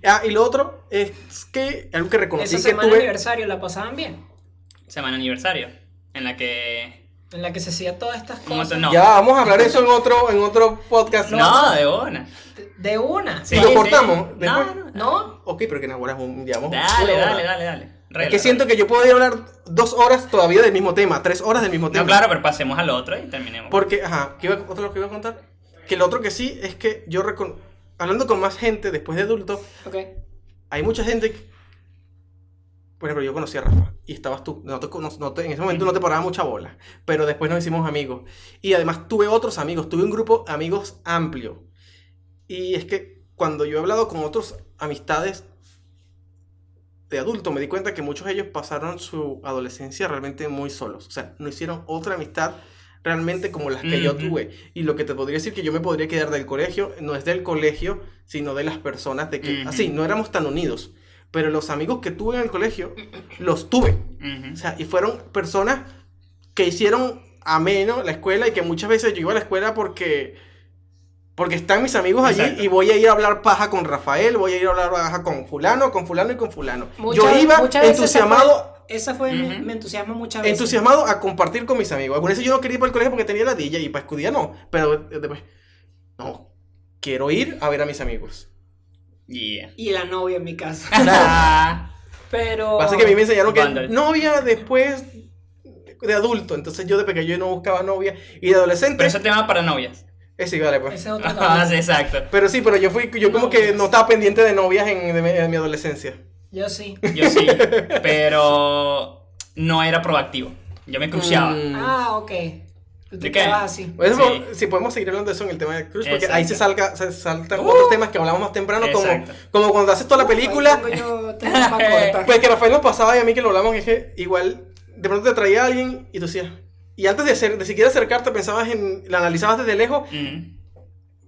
Ah, y lo otro es que algo que reconocí Esa que semana de tuve. aniversario la pasaban bien. Semana aniversario. En la que. En la que se hacía todas estas Un cosas. montón- no. Ya vamos a hablar de eso en otro podcast. No, de una. De una. Sí, ¿Y lo sí. cortamos? No, después? no. ¿No? Ok, pero que en ahora es un digamos. Dale, una hora. dale. Es Regla, que siento que yo podría hablar 2 horas todavía del mismo tema, 3 horas del mismo tema. No, claro, pero pasemos al otro y terminemos. Porque, ajá, otro que iba a contar? Que lo otro que sí es que yo hablando con más gente después de adulto, Ok. hay mucha gente por ejemplo, yo conocí a Rafa y estabas tú. En ese momento no te paraba mucha bola, pero después nos hicimos amigos. Y además tuve otros amigos, tuve un grupo de amigos amplio. Y es que cuando yo he hablado con otros amistades de adulto, me di cuenta que muchos de ellos pasaron su adolescencia realmente muy solos. O sea, no hicieron otra amistad realmente como las que yo tuve. Y lo que te podría decir que yo me podría quedar del colegio, no es del colegio, sino de las personas de que, así, no éramos tan unidos. Pero los amigos que tuve en el colegio, los tuve. O sea, y fueron personas que hicieron ameno la escuela y que muchas veces yo iba a la escuela porque están mis amigos allí. Exacto. Y voy a ir a hablar paja con Rafael, voy a ir a hablar paja con fulano y con fulano. Yo iba entusiasmado. Ese fue mi entusiasmo muchas veces. Entusiasmado a compartir con mis amigos. Algunas veces yo no quería ir para el colegio porque tenía ladilla y para estudiar no. Pero después, no, quiero ir a ver a mis amigos. Yeah. Y la novia en mi casa. Claro. Pero... Pasa que a mí me enseñaron que novia después de adulto. Entonces yo de pequeño no buscaba novia. Y de adolescente... Pero ese tema para novias. Sí, vale, pues. Ese es otro sí, exacto. Pero sí, pero yo como que no estaba pendiente de novias en mi adolescencia. Yo sí. Yo sí, pero no era proactivo. Yo me cruceaba. Ah, ok. Tú te ¿De qué? quedabas así. Eso, Sí. si podemos seguir hablando de eso en el tema de Crush, porque Exacto. ahí se saltan otros temas que hablamos más temprano, Exacto. como cuando haces toda la película. Tengo más corta. Pues que Rafael nos pasaba y a mí que lo hablamos, es que igual de pronto te traía a alguien y tú decías, y antes de siquiera acercarte pensabas la analizabas desde lejos,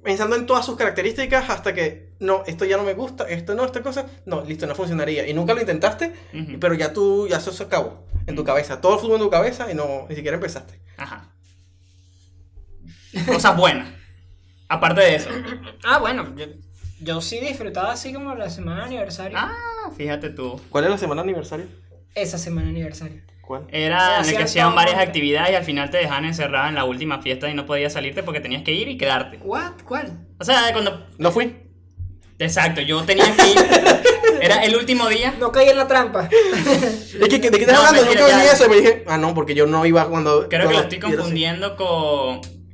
pensando en todas sus características hasta que, no, esto ya no me gusta, esto no, esta cosa, no, listo, no funcionaría. Y nunca lo intentaste, Ujú. pero ya eso se acabó en tu cabeza, todo el fútbol en tu cabeza y no, ni siquiera empezaste. Ajá. Cosas buenas. Aparte de eso. Ah, bueno, yo sí disfrutaba así como la semana de aniversario. Ah, fíjate tú. ¿Cuál es la semana de aniversario? Esa semana de aniversario. ¿Cuál? Era en el que Hacían hacían todo varias junto. actividades y al final te dejaban encerrada en la última fiesta y no podías salirte porque tenías que ir y quedarte. ¿What? ¿Cuál? O sea, cuando... No fui. Exacto, yo tenía que ir. Era el último día. No caí en la trampa. ¿De qué estás No, hablando? Yo mentira, nunca vi ya. eso y me dije, no, porque yo no iba cuando... Creo que lo cuando- estoy y era así. confundiendo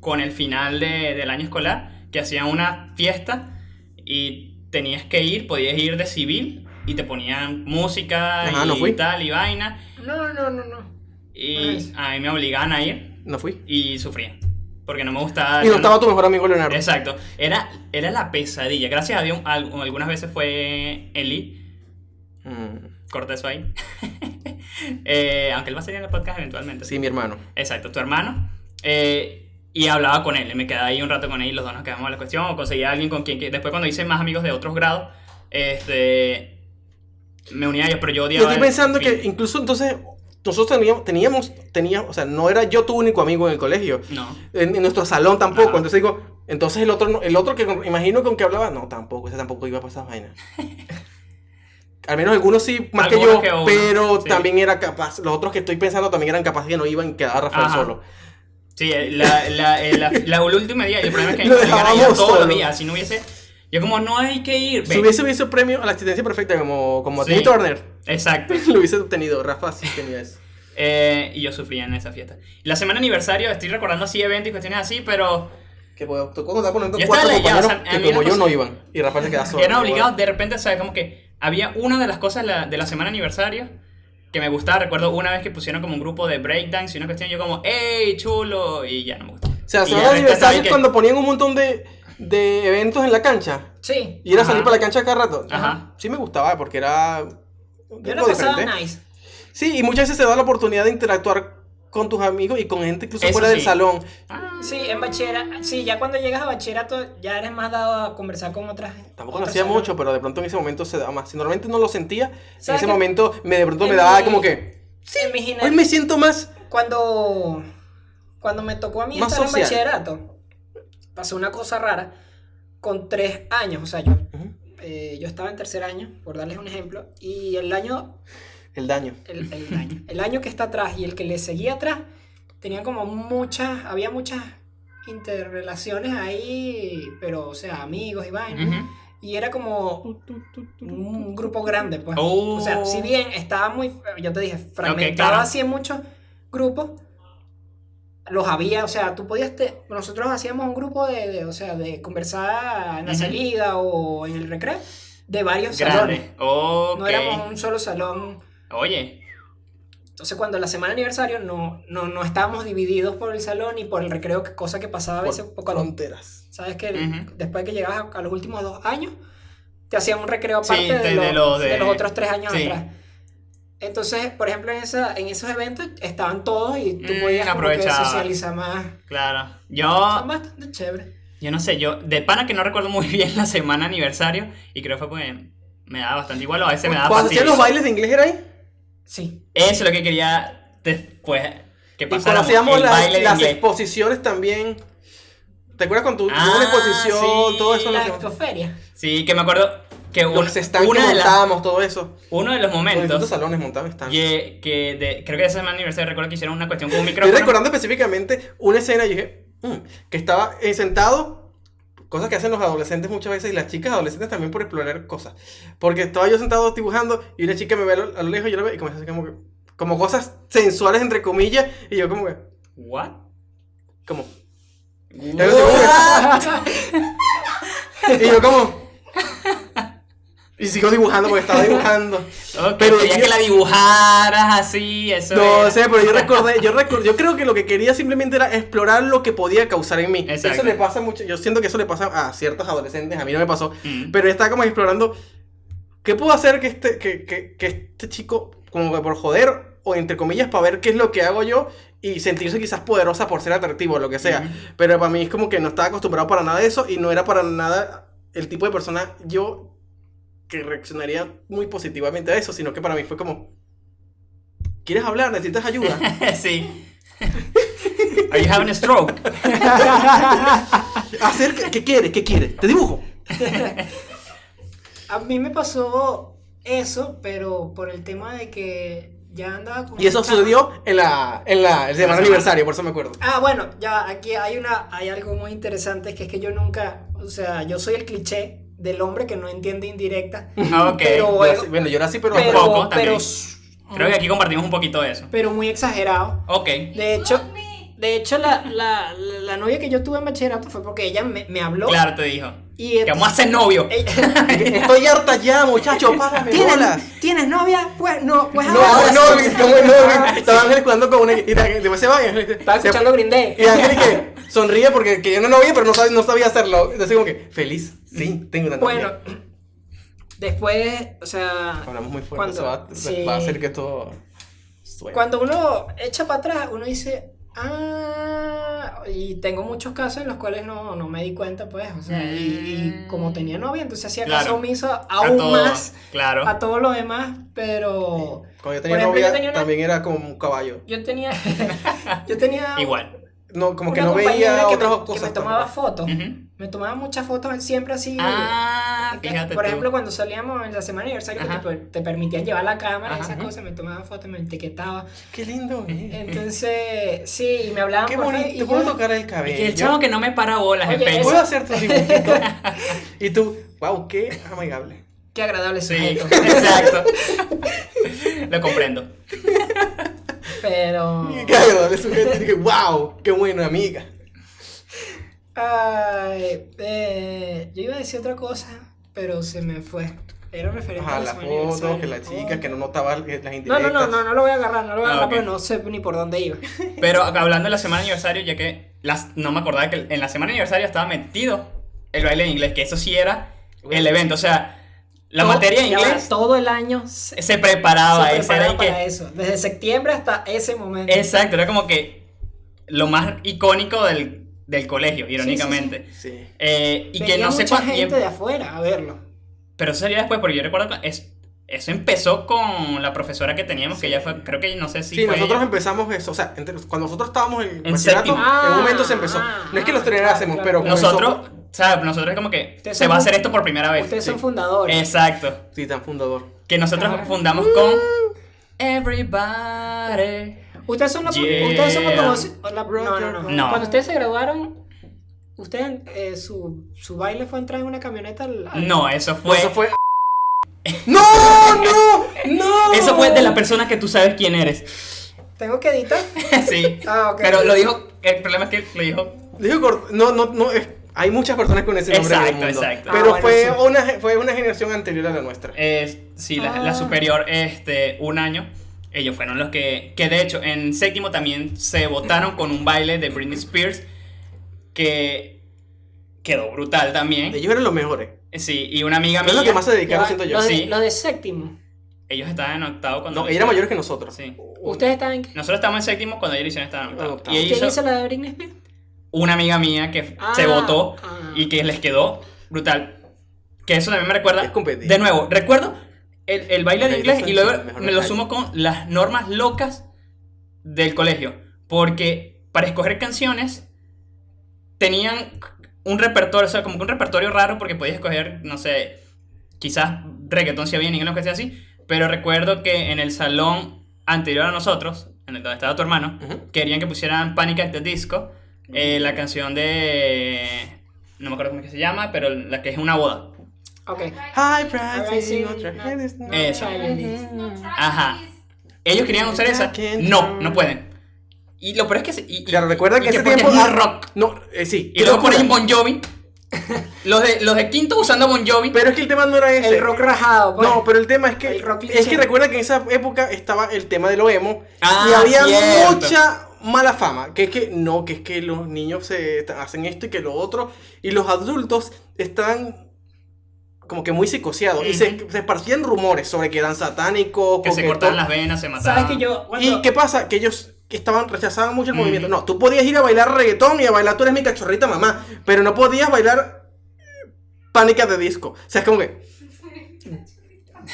con el final del año escolar, que hacían una fiesta y tenías que ir, podías ir de civil y te ponían música Ajá, y no fui. tal y vaina. No. Y Nice. a mí me obligaban a ir No fui. y sufría. Porque no me gustaba. Y no yo estaba tu mejor amigo Leonardo. Exacto. Era la pesadilla. Gracias a Dios, algunas veces fue Eli. Corta eso ahí. Aunque él va a salir en el podcast eventualmente. Sí, mi hermano. Exacto, tu hermano. Y hablaba con él. Y me quedaba ahí un rato con él y los dos nos quedamos en la cuestión. O conseguía a alguien con quien. Después, cuando hice más amigos de otros grados, me unía a ellos. Pero yo Yo odiaba. estoy el pensando fin. que incluso entonces nosotros teníamos, o sea, no era yo tu único amigo en el colegio. No. En nuestro salón tampoco. Ajá. Entonces digo, entonces el otro que imagino con que hablaba, no, tampoco, ese tampoco iba a pasar vaina. Al menos algunos sí, más que Algunos yo, que uno, pero sí. también era capaz, los otros que estoy pensando también eran capaces que no iban a quedar Rafael Ajá. solo. Sí, el último día. Y el problema es que Lo me obligaban a ir dejábamos todos los solo. días. Si no hubiese. Yo, como, no hay que ir. Si Ven. hubiese visto premio a la asistencia perfecta como Sí. Timmy Turner, Exacto. lo hubiese obtenido. Rafa sí tenía eso. Y yo sufría en esa fiesta. La semana de aniversario, estoy recordando así eventos y cuestiones así, pero Que tocó contar poniendo Yo 4 estaba leyendo, compañeros o sea, a mí que como una yo cosa- no iban. Y Rafael se quedaba solo. eran obligados. De repente, ¿sabes? Como que había una de las cosas de la semana de aniversario que me gustaba. Recuerdo una vez que pusieron como un grupo de breakdance y una cuestión, yo como, ¡ey, chulo! Y ya no me gustó. O sea, Y son ya los después aniversarios sabía que- cuando ponían un montón de eventos en la cancha. Sí. Y era Ajá. salir para la cancha cada rato. Ajá. Sí me gustaba porque era un Yo poco lo pasaba diferente. nice. Sí, y muchas veces te da la oportunidad de interactuar con tus amigos y con gente incluso Eso fuera del sí. salón. Sí, en bachillerato. Sí, ya cuando llegas a bachillerato ya eres más dado a conversar con otras. Tampoco lo otras hacía personas. mucho, pero de pronto en ese momento se daba más. Si normalmente no lo sentía, en ¿Sabes ese qué? momento de pronto me En daba mi- como que, En mi hoy me siento más... cuando me tocó a mí Más estar social. en bachillerato, pasó una cosa rara. Con 3 años, o sea, yo estaba en tercer año, por darles un ejemplo, y el año El daño. el año que está atrás y el que le seguía atrás, tenían como había muchas interrelaciones ahí, pero, o sea, amigos y vainas. Ujú. Y era como un grupo grande, pues. Oh. O sea, si bien estaba muy, yo te dije, fragmentado claro. así en muchos grupos, los había, o sea, tú podías, nosotros hacíamos un grupo o sea, de conversar en la Ujú. salida o en el recreo, de varios salones. Grande. Ok. No éramos un solo salón. Oye. Entonces, cuando la semana de aniversario no estábamos divididos por el salón y por el recreo, cosa que pasaba a veces Por cuando, fronteras. sabes que Ujú. después que llegabas a los últimos 2 años, te hacían un recreo Sí, aparte de de los de- otros 3 años sí. atrás. Entonces, por ejemplo, en esos eventos estaban todos y tú podías como que aprovechaba. socializar más. Claro. Son bastante chéveres. Yo no sé, de pana que no recuerdo muy bien la semana aniversario y creo que fue porque me daba bastante igual o a veces me daba Cuando hacían fastidio. los bailes de inglés era ahí. Sí. Eso es lo que quería después que Y cuando pasara hacíamos el baile de las inglés. exposiciones también. ¿Te acuerdas con tu Ah, una exposición, sí, todo eso? La lo- expoferia. Sí, que me acuerdo que Los stands que una de las- montábamos, todo eso. uno de los Los momentos distintos salones montaban stands. creo que de esa semana aniversario recuerdo que hicieron una cuestión con un Estoy micrófono. recordando específicamente una escena y dije, que estaba sentado, cosas que hacen los adolescentes muchas veces y las chicas adolescentes también por explorar cosas. Porque estaba yo sentado dibujando y una chica me ve a lo lejos y yo la veo y comencé a hacer como cosas sensuales entre comillas y yo como que, What? como... Y yo como... Y sigo dibujando porque estaba dibujando. Ok, Pero quería yo- que la dibujaras así, eso No era. sé, pero yo creo que lo que quería simplemente era explorar lo que podía causar en mí. Exacto. Eso le pasa mucho, yo siento que eso le pasa a ciertos adolescentes, a mí no me pasó, Mm. pero estaba como explorando qué puedo hacer que este chico, como que por joder, o entre comillas, para ver qué es lo que hago yo y sentirse quizás poderosa por ser atractivo o lo que sea. Pero para mí es como que no estaba acostumbrado para nada de eso y no era para nada el tipo de persona yo que reaccionaría muy positivamente a eso, sino que para mí fue como, ¿quieres hablar? ¿Necesitas ayuda? Sí. Are you having a stroke? ¿Qué quieres? ¿Qué quieres? ¿Te dibujo? A mí me pasó eso, pero por el tema de que ya andaba con Y eso una chama. sucedió en el semana aniversario, por eso me acuerdo. Ah, bueno, ya aquí hay algo muy interesante, que es que yo nunca, o sea, yo soy el cliché del hombre que no entiende indirecta, Ok. pero, Bueno, yo era así, pero... un poco también. pero, Creo que aquí compartimos un poquito de eso. pero muy exagerado. Ok. De hecho, la novia que yo tuve en bachillerato fue porque ella me habló. Claro, te dijo. Y Que vamos a ser novio. Estoy harta ya, muchacho, párame bolas. ¿Tienes novia? Pues no, pues No, ahora sí. estaba Ángel jugando con una... Y después se va y Ángel... Estaba escuchando Green Day. Y Ángel que sonríe porque quería una novia, pero no sabía hacerlo. Entonces como que, feliz, sí, tengo una novia. Bueno, después, o sea, Hablamos muy fuerte, cuando- eso sí. va a hacer que esto... suene. cuando uno echa para atrás, uno dice, y tengo muchos casos en los cuales no me di cuenta, pues, o sea, y como tenía novia, entonces hacía Claro. caso omiso A aún todo, más claro. a todo lo demás, pero Cuando yo tenía por ejemplo, novia, yo tenía una- también era como un caballo. yo tenía, yo tenía Igual. No, como que una no compañera veía que otras que cosas. me tomaba tampoco. fotos, Ujú. me tomaba muchas fotos siempre así. Ah, fíjate Por tú. ejemplo, cuando salíamos en la semana de aniversario, que Ajá. te permitían llevar la cámara y Ajá. esas cosas, me tomaba fotos, me etiquetaba. Qué lindo, Entonces, sí, y me hablaban Qué por bonito, Facebook, te y puedo yo- tocar el cabello. Y que el chavo que no me para bolas en Oye, Facebook. ¿Puedo hacer tu dibujito? Y tú, wow, qué amigable. Qué agradable Sí, sujeto. exacto. Lo comprendo. Pero. Qué agradable sujeto. Y dije, wow, qué buena amiga. Ay, yo iba a decir otra cosa, pero se me fue. Era referente Ajá, a la semana foto, aniversario. que la chica, que no notaba las No, indirectas. no lo voy a agarrar, Ah, ok. porque no sé ni por dónde iba. Pero hablando de la semana de aniversario, ya que no me acordaba que en la semana de aniversario estaba metido el baile de inglés, que eso sí era el evento. O sea, la Todo- materia de ya va, inglés todo el año se se preparaba. ese era preparaba y que- para eso. Desde septiembre hasta ese momento. Exacto, era como que lo más icónico del colegio, irónicamente. Sí. Y que Venía no sé mucha cuánto gente tiempo. de afuera a verlo. Pero eso sería después, porque yo recuerdo que eso empezó con la profesora que teníamos, que ella fue, creo que no sé si Sí, fue nosotros ella. empezamos eso, o sea, cuando nosotros estábamos en En bachillerato, séptimo. en un momento se empezó. No es que los estrenásemos, claro, pero claro. comenzó. Nosotros, o sea, nosotros es como que Ustedes se son va a fu- hacer esto por primera vez. Ustedes sí. son fundadores. Exacto. Sí, tan fundador. Que nosotros Claro. fundamos con Everybody. Ustedes son los Yeah. ustedes son no. No. Cuando ustedes se graduaron, ustedes su baile fue entrar en una camioneta No, eso No, fue. eso fue. ¡No! ¡No! Eso fue de la persona que tú sabes quién eres. Tengo que editar. Sí. Ah, ok. Pero lo dijo. El problema es que lo dijo. Digo, no, hay muchas personas con ese nombre en el Exacto, mundo. exacto. Pero Ah, bueno, fue una generación anterior a la nuestra. Sí, la Ah. superior, un año. Ellos fueron los que de hecho en séptimo también se votaron con un baile de Britney Spears que quedó brutal también. Ellos eran los mejores. Sí, y una amiga Es mía, lo que más se dedicaron, siento yo. Sí. Lo de séptimo. ellos estaban en octavo cuando... No, ellos eran mayores que nosotros. Sí. Ustedes estaban en. Nosotros estábamos en séptimo cuando ellos estaban en octavo. Octavo. Y ella ¿Quién hizo hizo la de Britney Spears? una amiga mía que se votó y que les quedó brutal. Que eso también me recuerda... Es competir. De nuevo, recuerdo el baile de Ok, inglés eso y es luego mejor me lo detalle. sumo con las normas locas del colegio. Porque para escoger canciones tenían un repertorio, o sea, como que un repertorio raro porque podías escoger, no sé, quizás reggaetón si había inglés, que sea así. Pero recuerdo que en el salón anterior a nosotros, en el donde estaba tu hermano, Ujú. querían que pusieran Panic at the Disco, la canción de... No me acuerdo cómo es que se llama, pero la que es una boda. Ok. High Alright, pricing, otra no. head is not- Eso. Chinese. Ajá. Ellos querían usar esa. No pueden. Y lo peor es que... Claro, recuerda que ese porque tiempo. es muy rock. No, sí. Y luego ponen Bon Jovi. Los de quinto usando Bon Jovi. Pero es que el tema no era ese. El rock rajado, pues. No, pero el tema es que El rock cliché. recuerda que en esa época estaba el tema de lo emo Ah, y había cierto. mucha mala fama, que es que los niños hacen esto y que lo otro y los adultos están como que muy psicoseados y se esparcían rumores sobre que eran satánicos, Que se cortaban las venas, se mataban. ¿Sabes que yo ¿Y qué pasa? Que ellos rechazaban mucho el movimiento. No, tú podías ir a bailar reggaetón y a bailar Tú eres mi cachorrita mamá, pero no podías bailar Pánica de Disco. O sea, es como que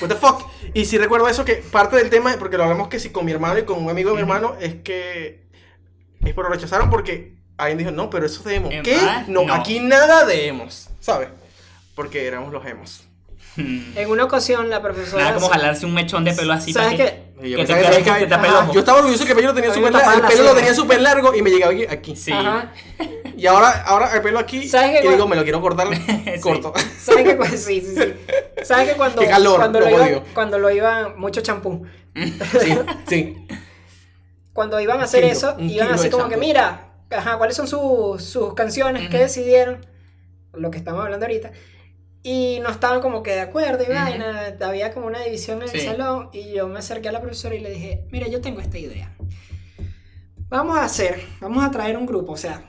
what the fuck. Y sí recuerdo eso, que parte del tema, porque lo hablamos que sí con mi hermano y con un amigo de mi hermano, es que lo rechazaron porque alguien dijo, no, pero eso es de emo. ¿Qué? No, aquí nada de emos, ¿sabes? Porque éramos los emos. En una ocasión la profesora... Nada como jalarse un mechón de pelo así. ¿Sabes para qué? Y yo que te pensaba que te tape el ajá, ojo. yo estaba orgulloso que el pelo lo tenía A mí me súper largo, tapaban el la pelo lo ceja. tenía súper largo y me llegaba aquí. Sí. Ajá. Y ahora el pelo aquí, ¿Sabes qué, y digo, cuando- me lo quiero cortar corto. ¿Sabes qué? Sí, sí, sí. ¿Sabes que cuando... Qué calor, cuando lo lo iban, odio. cuando lo iban... Mucho champú. Sí. Cuando iban a hacer Un eso, kilo iban así de como que, champú. mira, ajá, ¿cuáles son sus canciones que decidieron? Lo que estamos hablando ahorita. Y no estaban como que de acuerdo y vaina, había como una división en el Sí. salón y yo me acerqué a la profesora y le dije, mira, yo tengo esta idea. Vamos a traer un grupo, o sea,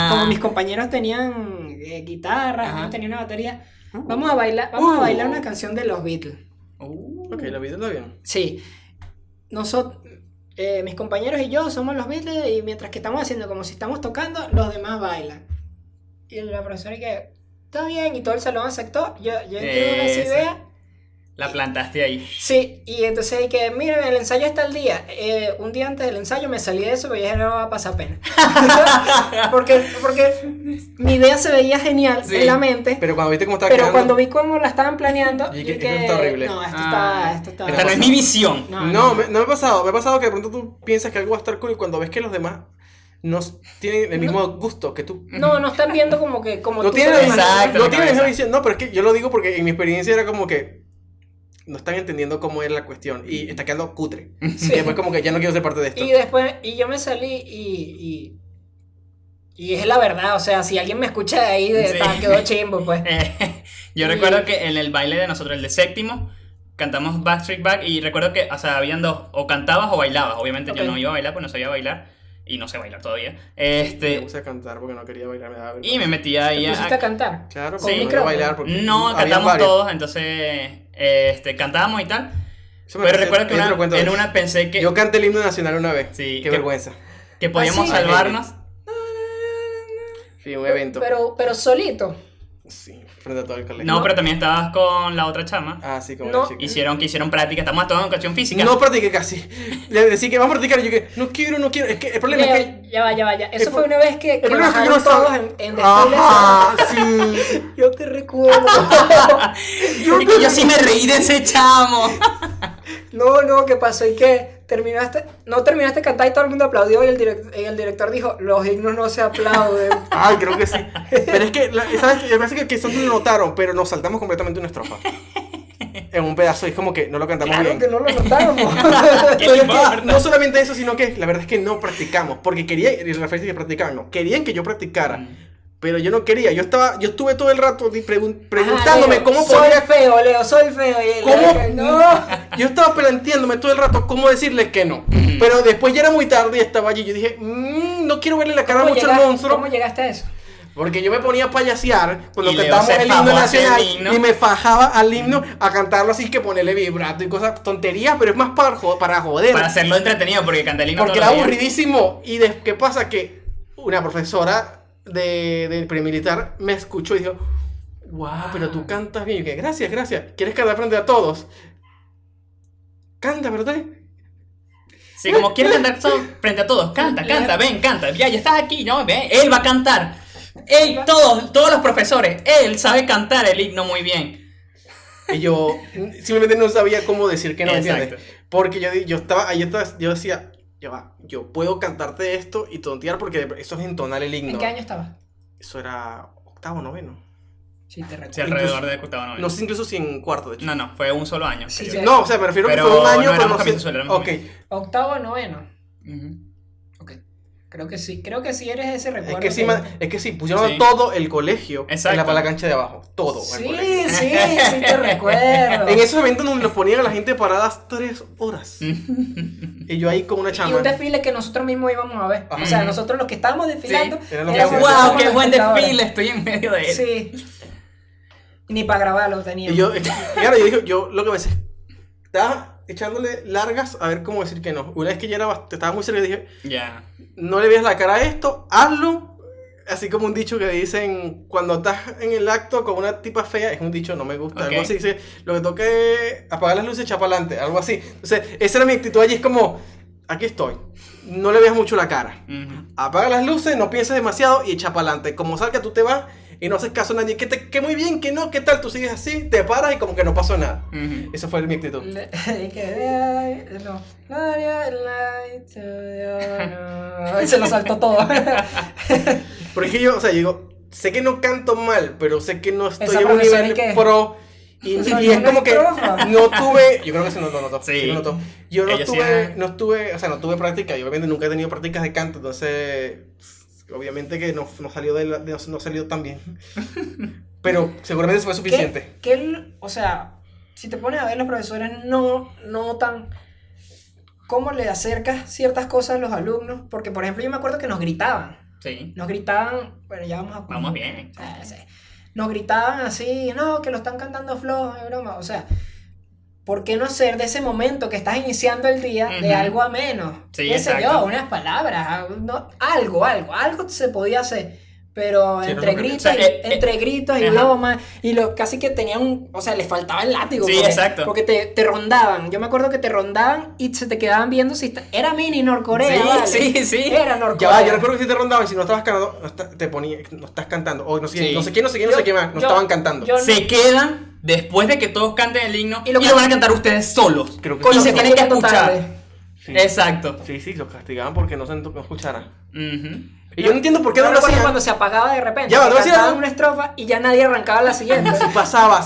como mis compañeros tenían guitarras, Ajá. uno tenía una batería, vamos a bailar una canción de los Beatles. Ok, la vida está bien. Sí, nosotros, mis compañeros y yo somos los Beatles y mientras que estamos haciendo como si estamos tocando, los demás bailan. Y la profesora que, está bien, y todo el salón aceptó, yo entré en esa Eso. idea. La plantaste ahí. Sí, y entonces hay que, miren, el ensayo está al día. Un día antes del ensayo me salí de eso, pero dije, no va a pasar pena. porque mi idea se veía genial Sí. en la mente, Pero cuando viste cómo estaba pero quedando... cuando vi cómo la estaban planeando, Y dije que esto está horrible. no, esto Ah, está... esta no es mi visión. No, No, no me ha pasado. Me ha pasado que de pronto tú piensas que algo va a estar cool y cuando ves que los demás no tienen el mismo gusto que tú. no están viendo como que... Como No tú tienen te la lo misma, imaginas. Exacto, no la tienen la misma cabeza. visión. No, pero es que yo lo digo porque en mi experiencia era como que no están entendiendo cómo era la cuestión y está quedando cutre. Sí. Y después como que ya no quiero ser parte de esto. Y después, y yo me salí y es la verdad, o sea, si alguien me escucha de ahí, Sí. quedó chimbo, pues. Yo recuerdo que en el baile de nosotros, el de séptimo, cantamos Backstreet Back y recuerdo que, o sea, habían dos, o cantabas o bailabas. Obviamente Ok. yo no iba a bailar, pues no sabía bailar y no sé bailar todavía. Me puse a cantar porque no quería bailar, me daba Y vergüenza. me metía ahí ¿Te pusiste a cantar? Claro, Sí. porque no iba a micrófono. bailar porque No, habían cantamos varios. todos, entonces cantábamos y tal. Eso me Pero parece- recuerdo que ahí te lo cuento en después. una pensé que, Yo canté el himno nacional una vez. Sí, Qué que- vergüenza. que podíamos ¿Ah, sí? salvarnos. Sí, un evento. Pero solito. Sí, frente a todo el colegio. No, pero también estabas con la otra chama. Ah, sí, como No. la chica. Hicieron práctica, estamos todos en educación física. No practiqué casi. Le decía que vamos a practicar y yo que no quiero. Es que el problema es que. Ya va. Eso el fue una vez que problema es que yo bajaron no estaba- todos en desfiles. Ajá, sí. Yo te recuerdo. Es que yo sí me reí de ese chamo. No, ¿qué pasó? ¿Y qué? No terminaste de cantar y todo el mundo aplaudió y el director dijo, los himnos no se aplauden. Ay, creo que sí. Pero es que, ¿sabes? Me parece que eso no lo notaron, pero nos saltamos completamente una estrofa. En un pedazo, y es como que no lo cantamos Claro bien. que no lo notábamos. ¿Qué Pero le es que importa? no solamente eso, sino que la verdad es que no practicamos. Porque querían, y la referencia que practicaban, no. Querían que yo practicara. Pero yo no quería. Yo estuve todo el rato preguntándome Ajá, cómo Leo, podía. Leo, soy feo. Y él, ¿Cómo? No. Yo estaba planteándome todo el rato cómo decirles que no. Pero después ya era muy tarde y estaba allí. Yo dije, no quiero verle la cara mucho al monstruo. ¿Cómo llegaste a eso? Porque yo me ponía a payasear cuando Y Leo cantábamos se el fajó himno a hacer el nacional himno. y me fajaba al himno a cantarlo así, que ponerle vibrato y cosas, tonterías, pero es más para joder. Para hacerlo entretenido, porque Cantelino Porque era aburridísimo. Y ¿qué pasa? Que una profesora de premilitar me escuchó y dijo, wow, pero tú cantas bien. Y yo que gracias. ¿Quieres cantar frente a todos? Canta, ¿verdad? Sí, como quieres cantar frente a todos, canta, ven, canta. Ya estás aquí, ¿no? Ve, él va a cantar. Él, todos los profesores, él sabe cantar el himno muy bien. Y yo simplemente no sabía cómo decir que no, ¿entiendes? Exacto. Porque yo decía, yo puedo cantarte esto y tontear porque eso es entonar el himno. ¿En qué año estabas? Eso era octavo, noveno. Sí, te recuerdo. Sí, alrededor de Gustavo Noel. No sé incluso si en cuarto, de hecho. No, fue un solo año. Sí, que sí. yo- No, o sea, me refiero Pero que fue un año, no pero éramos no sé. capítulos, éramos Ok. muy- Octavo, noveno. Ujú. Ok. Creo que sí eres ese recuerdo. Es que sí, pusieron Sí. todo el colegio Exacto. para la cancha de abajo. Todo el Sí, colegio. sí te recuerdo. En esos eventos donde los ponían a la gente paradas 3 horas. Y yo ahí con una Y chama. un desfile que nosotros mismos íbamos a ver. Ajá. O sea, nosotros los que estábamos desfilando. Sí. Eran los éramos que los hacían. ¡Wow! que ¡Qué éramos buen los espectadores. desfile! Estoy en medio de él. Sí. Ni para grabarlo teníamos. Y yo, claro, yo dije, yo lo que me decía, estaba echándole largas a ver cómo decir que no. Una vez que ya estaba muy serio, dije, Ya. no le veas la cara a esto, hazlo. Así como un dicho que dicen, cuando estás en el acto con una tipa fea, es un dicho, no me gusta, Ok. algo así, dice, lo que toca es apagar las luces y echar para adelante, algo así. Entonces, esa era mi actitud allí, es como, aquí estoy, no le veas mucho la cara. Ujú. Apaga las luces, no pienses demasiado y echa para adelante. Como salga, tú te vas y no haces caso a nadie. Que muy bien, que no, ¿qué tal? Tú sigues así, te paras y como que no pasó nada. Ujú. Esa fue mi actitud. Se lo saltó todo. Porque es que yo, o sea, yo digo, sé que no canto mal, pero sé que no estoy Esa en un profesora, nivel ¿y qué? pro. Y es Una como que estrofa. no tuve, yo creo que se notó, Sí. sí lo notó. Yo Ellos no tuve práctica, yo obviamente nunca he tenido prácticas de canto, entonces obviamente que no salió no salió tan bien. Pero seguramente fue suficiente. O sea, si te pones a ver, los profesores no notan cómo le acercas ciertas cosas a los alumnos. Porque, por ejemplo, yo me acuerdo que nos gritaban. Sí. Nos gritaban, bueno, ya vamos a... Vamos bien. Sí. Nos gritaban así, no, que lo están cantando flojo, es broma. O sea, ¿por qué no hacer de ese momento que estás iniciando el día de Ujú. algo ameno? Sí, Qué sé exacto. yo, unas palabras, algo se podía hacer. Pero Sí, entre no, no, gritos, o sea, entre gritos y ajá. bromas, y casi que tenían o sea, les faltaba el látigo. Sí, porque, exacto. Porque te rondaban. Yo me acuerdo que te rondaban y se te quedaban viendo si era mini Norcorea, Sí, ¿vale? sí. Era Ya Norcorea. va, yo recuerdo que si te rondaban, si no estabas cantando, te ponía, no estás cantando, o no sé, Sí. no sé quién más, no Yo- estaban cantando. yo- Se quedan después de que todos canten el himno Y y lo lo van a cantar ustedes solos. Creo que Con y lo se que tienen que estoy viendo escuchar. tarde. Sí. Exacto. Sí, los castigaban porque no escucharan. Ujú. Y yo no entiendo por qué Yo no lo recuerdo hacían. cuando se apagaba de repente. Ya va, que te voy a decir cantaban algo. una estrofa y ya nadie arrancaba la siguiente. Así pasaba,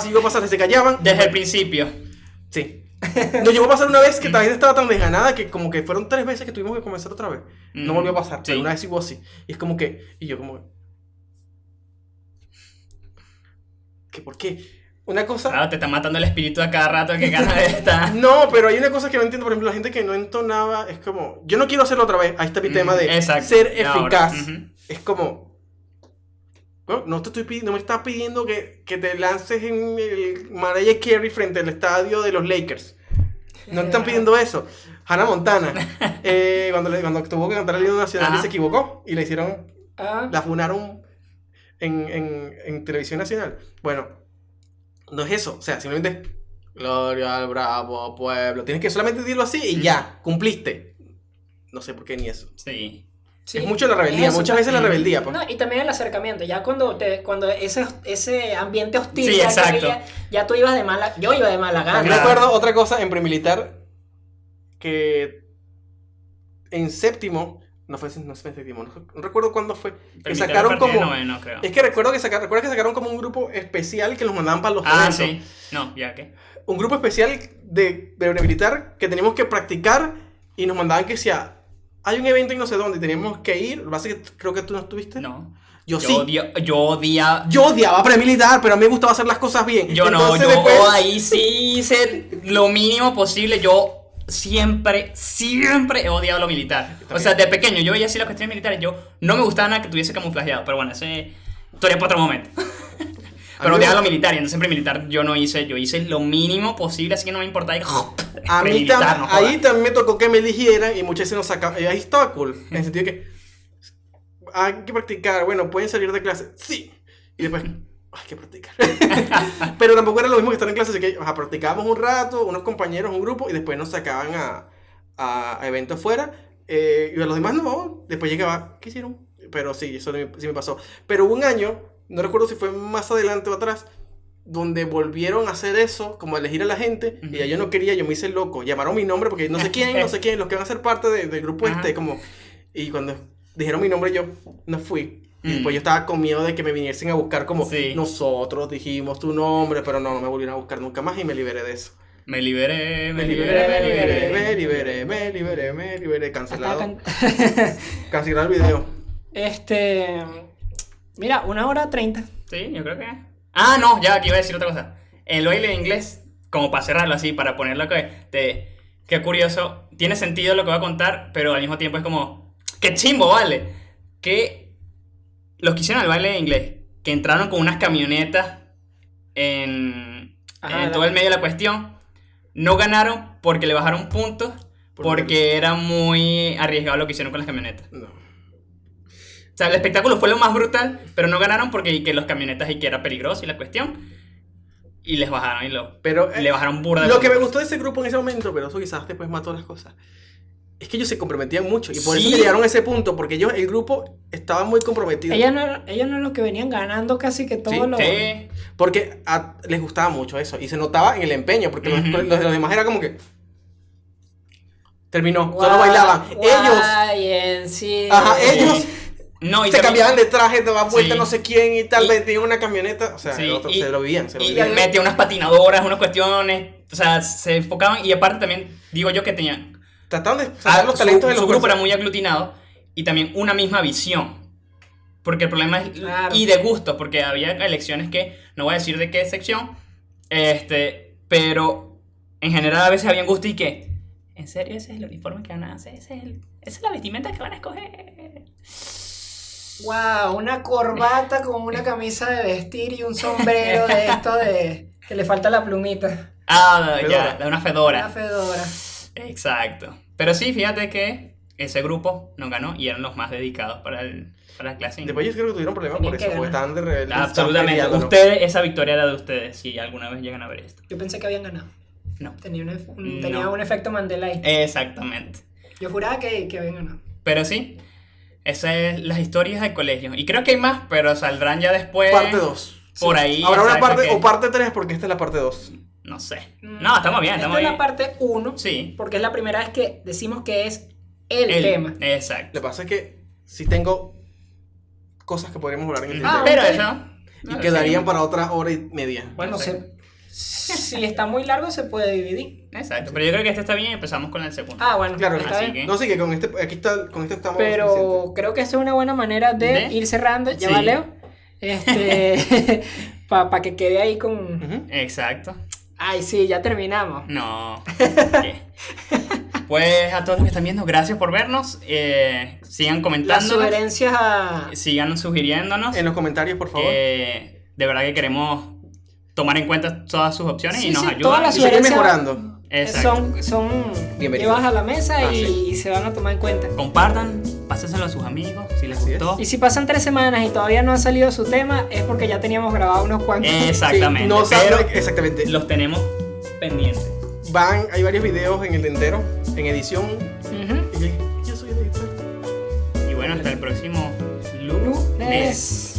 si iba a pasar, se callaban. Desde el principio. Sí. Nos llegó a pasar una vez que la gente estaba tan desganada que como que fueron 3 veces que tuvimos que comenzar otra vez. No volvió a pasar, Sí. pero una vez sí hubo así. Y es como que, y yo como que ¿por qué? Una cosa... Claro, te está matando el espíritu a cada rato que gana de esta. No, pero hay una cosa que no entiendo, por ejemplo, la gente que no entonaba, es como, yo no quiero hacerlo otra vez, ahí está mi tema de Exacto. ser Y ahora, eficaz. ujú. Es como, bueno, no me estás pidiendo que te lances en el Mariah Carey frente al estadio de los Lakers. No te están pidiendo eso. Hannah Montana, cuando tuvo que cantar el himno nacional y Ajá. se equivocó y le hicieron, Ah, la funaron en televisión nacional. Bueno, no es eso, o sea, simplemente gloria al bravo pueblo. Tienes que solamente decirlo así y ya, cumpliste. No sé por qué ni eso. Sí. sí. Es mucho la rebeldía, Eso, muchas veces la pues. rebeldía. Pues. No, y también el acercamiento, ya cuando ese ambiente hostil, Sí, ya, exacto. ya tú ibas de mala, yo iba de mala gana. También recuerdo otra cosa en premilitar que en séptimo, no fue en séptimo, no recuerdo cuándo fue, que Permitir sacaron a partir de como... noveno, creo. Es que recuerdo que sacaron como un grupo especial que los mandaban para los Ah, eventos. sí. No, ya que. Un grupo especial de premilitar que teníamos que practicar y nos mandaban que sea... Hay un evento y no sé dónde y teníamos que ir. Lo que pasa es que creo que tú no estuviste. No. Yo sí. Yo odiaba. Yo odiaba premilitar, pero a mí me gustaba hacer las cosas bien. Yo no, Entonces, yo después- ahí sí hice lo mínimo posible. Yo siempre he odiado lo militar. O sea, de pequeño yo veía así las cuestiones militares. Yo no me gustaba nada que tuviese camuflajeado. Pero bueno, ese historia para otro momento. Pero mí odiaba me- lo militar y entonces en premilitar yo hice lo mínimo posible, así que no me importaba ir A mí premilitar, no jodas. ahí también me tocó que me eligieran y muchas veces nos sacaban. Y ahí estaba cool. En el sentido de que hay que practicar. Bueno, pueden salir de clase. Sí. Y después, hay que practicar. Pero tampoco era lo mismo que estar en clase. Así que practicábamos un rato, unos compañeros, un grupo, y después nos sacaban a eventos fuera. Y a los demás no. Después llegaba, ¿qué hicieron? Pero sí, eso sí me pasó. Pero hubo un año, no recuerdo si fue más adelante o atrás, donde volvieron a hacer eso, como a elegir a la gente, y ya yo no quería, yo me hice loco. Llamaron mi nombre porque no sé quién, los que van a ser parte del grupo Ajá. como... Y cuando dijeron mi nombre yo no fui. Y Mm. después yo estaba con miedo de que me viniesen a buscar como Sí. nosotros dijimos tu nombre, pero no me volvieron a buscar nunca más y me liberé de eso. Me liberé, Me liberé. Cancelado. Cancelar el video. Mira, 1 hora 30. Sí, yo creo que. Ah, no, ya aquí iba a decir otra cosa. El baile de inglés, como para cerrarlo así, para ponerlo que. Qué curioso. Tiene sentido lo que voy a contar, pero al mismo tiempo es como. ¡Qué chimbo, vale! Que los que hicieron el baile de inglés, que entraron con unas camionetas en todo el medio de la cuestión, no ganaron porque le bajaron puntos, porque era muy arriesgado lo que hicieron con las camionetas. No. O sea, el espectáculo fue lo más brutal, pero no ganaron porque que los camionetas y que era peligroso y la cuestión. Y les bajaron le bajaron burda. Lo que me gustó de ese grupo en ese momento, pero eso quizás después mató las cosas, es que ellos se comprometían mucho. Y por eso llegaron a ese punto, porque ellos, el grupo, estaba muy comprometido. Ellos no eran los que venían ganando casi que todos los... Sí. Porque les gustaba mucho eso. Y se notaba en el empeño, porque los demás era como que... Terminó, solo bailaban. Sí. Ajá, ellos... No, y se también, cambiaban de traje, daban vuelta Sí. no sé quién y tal, Y- vez tenían una camioneta, o sea, Sí, se lo vivían. y metía unas patinadoras, unas cuestiones, o sea, se enfocaban y aparte también, digo yo que tenían, Trataban de sacar los talentos de los su grupo era personajes. muy aglutinado y también una misma visión, porque el problema es, Claro. y de gusto, porque había elecciones que, no voy a decir de qué sección, pero en general a veces habían gusto y que, ¿en serio ese es el uniforme que van a hacer? ¿Esa es la vestimenta que van a escoger? Wow, una corbata con una camisa de vestir y un sombrero de esto de... que le falta la plumita. Ah, Fedora. ya, de una fedora. Una fedora. Exacto. Pero sí, fíjate que ese grupo nos ganó y eran los más dedicados para la clase. Después yo creo que tuvieron problemas Tenían por que eso, porque ganar. estaban de rebeldes. Absolutamente. estaban peleando, ¿no? Ustedes, esa victoria era de ustedes, si alguna vez llegan a ver esto. Yo pensé que habían ganado. No. Tenía No. un efecto Mandela ahí. Exactamente. Yo juraba que habían ganado. Pero sí, esas es las historias del colegio. Y creo que hay más, pero saldrán ya después. Parte 2. Por ahí. Habrá una exacto, parte, que- o parte 3, porque esta es la parte 2. No sé. No, estamos bien, Esta estamos es bien. la parte 1. Sí. Porque es la primera vez que decimos que es el tema. Lo Exacto. que pasa es que sí tengo cosas que podríamos hablar en el Ah, tintero. Pero ok. eso. Y quedarían para otra hora y media. Bueno, Perfecto. si está muy largo se puede dividir. Exacto. Pero yo creo que este está bien y empezamos con el segundo. Ah, bueno, Claro, está así bien. No, sí, que con este estamos Pero suficientes. creo que esa es una buena manera de ir cerrando. Ya Sí. va, Leo. Para que quede ahí con... Ujú. Exacto. Ay, sí, ya terminamos. No. ¿Qué? Pues a todos los que están viendo, gracias por vernos. Sigan Las comentando. sugerencias a... Sigan sugiriéndonos. En los comentarios, por favor. Que de verdad que queremos tomar en cuenta todas sus opciones Sí, y nos sí, ayudan. todas las Y seguir sugerencias mejorando. Exacto. son Bienvenidos. llevadas a la mesa Ah, y, sí. y se van a tomar en cuenta. Compartan, pásenselo a sus amigos si les Así gustó. Y si pasan 3 semanas y todavía no ha salido su tema, es porque ya teníamos grabado unos cuantos. Exactamente. Sí, no pero saben exactamente. los tenemos pendientes. Hay varios videos en el tintero, en edición. Ujú. Y yo soy el editor. Y bueno, hasta el próximo lunes. Lunes.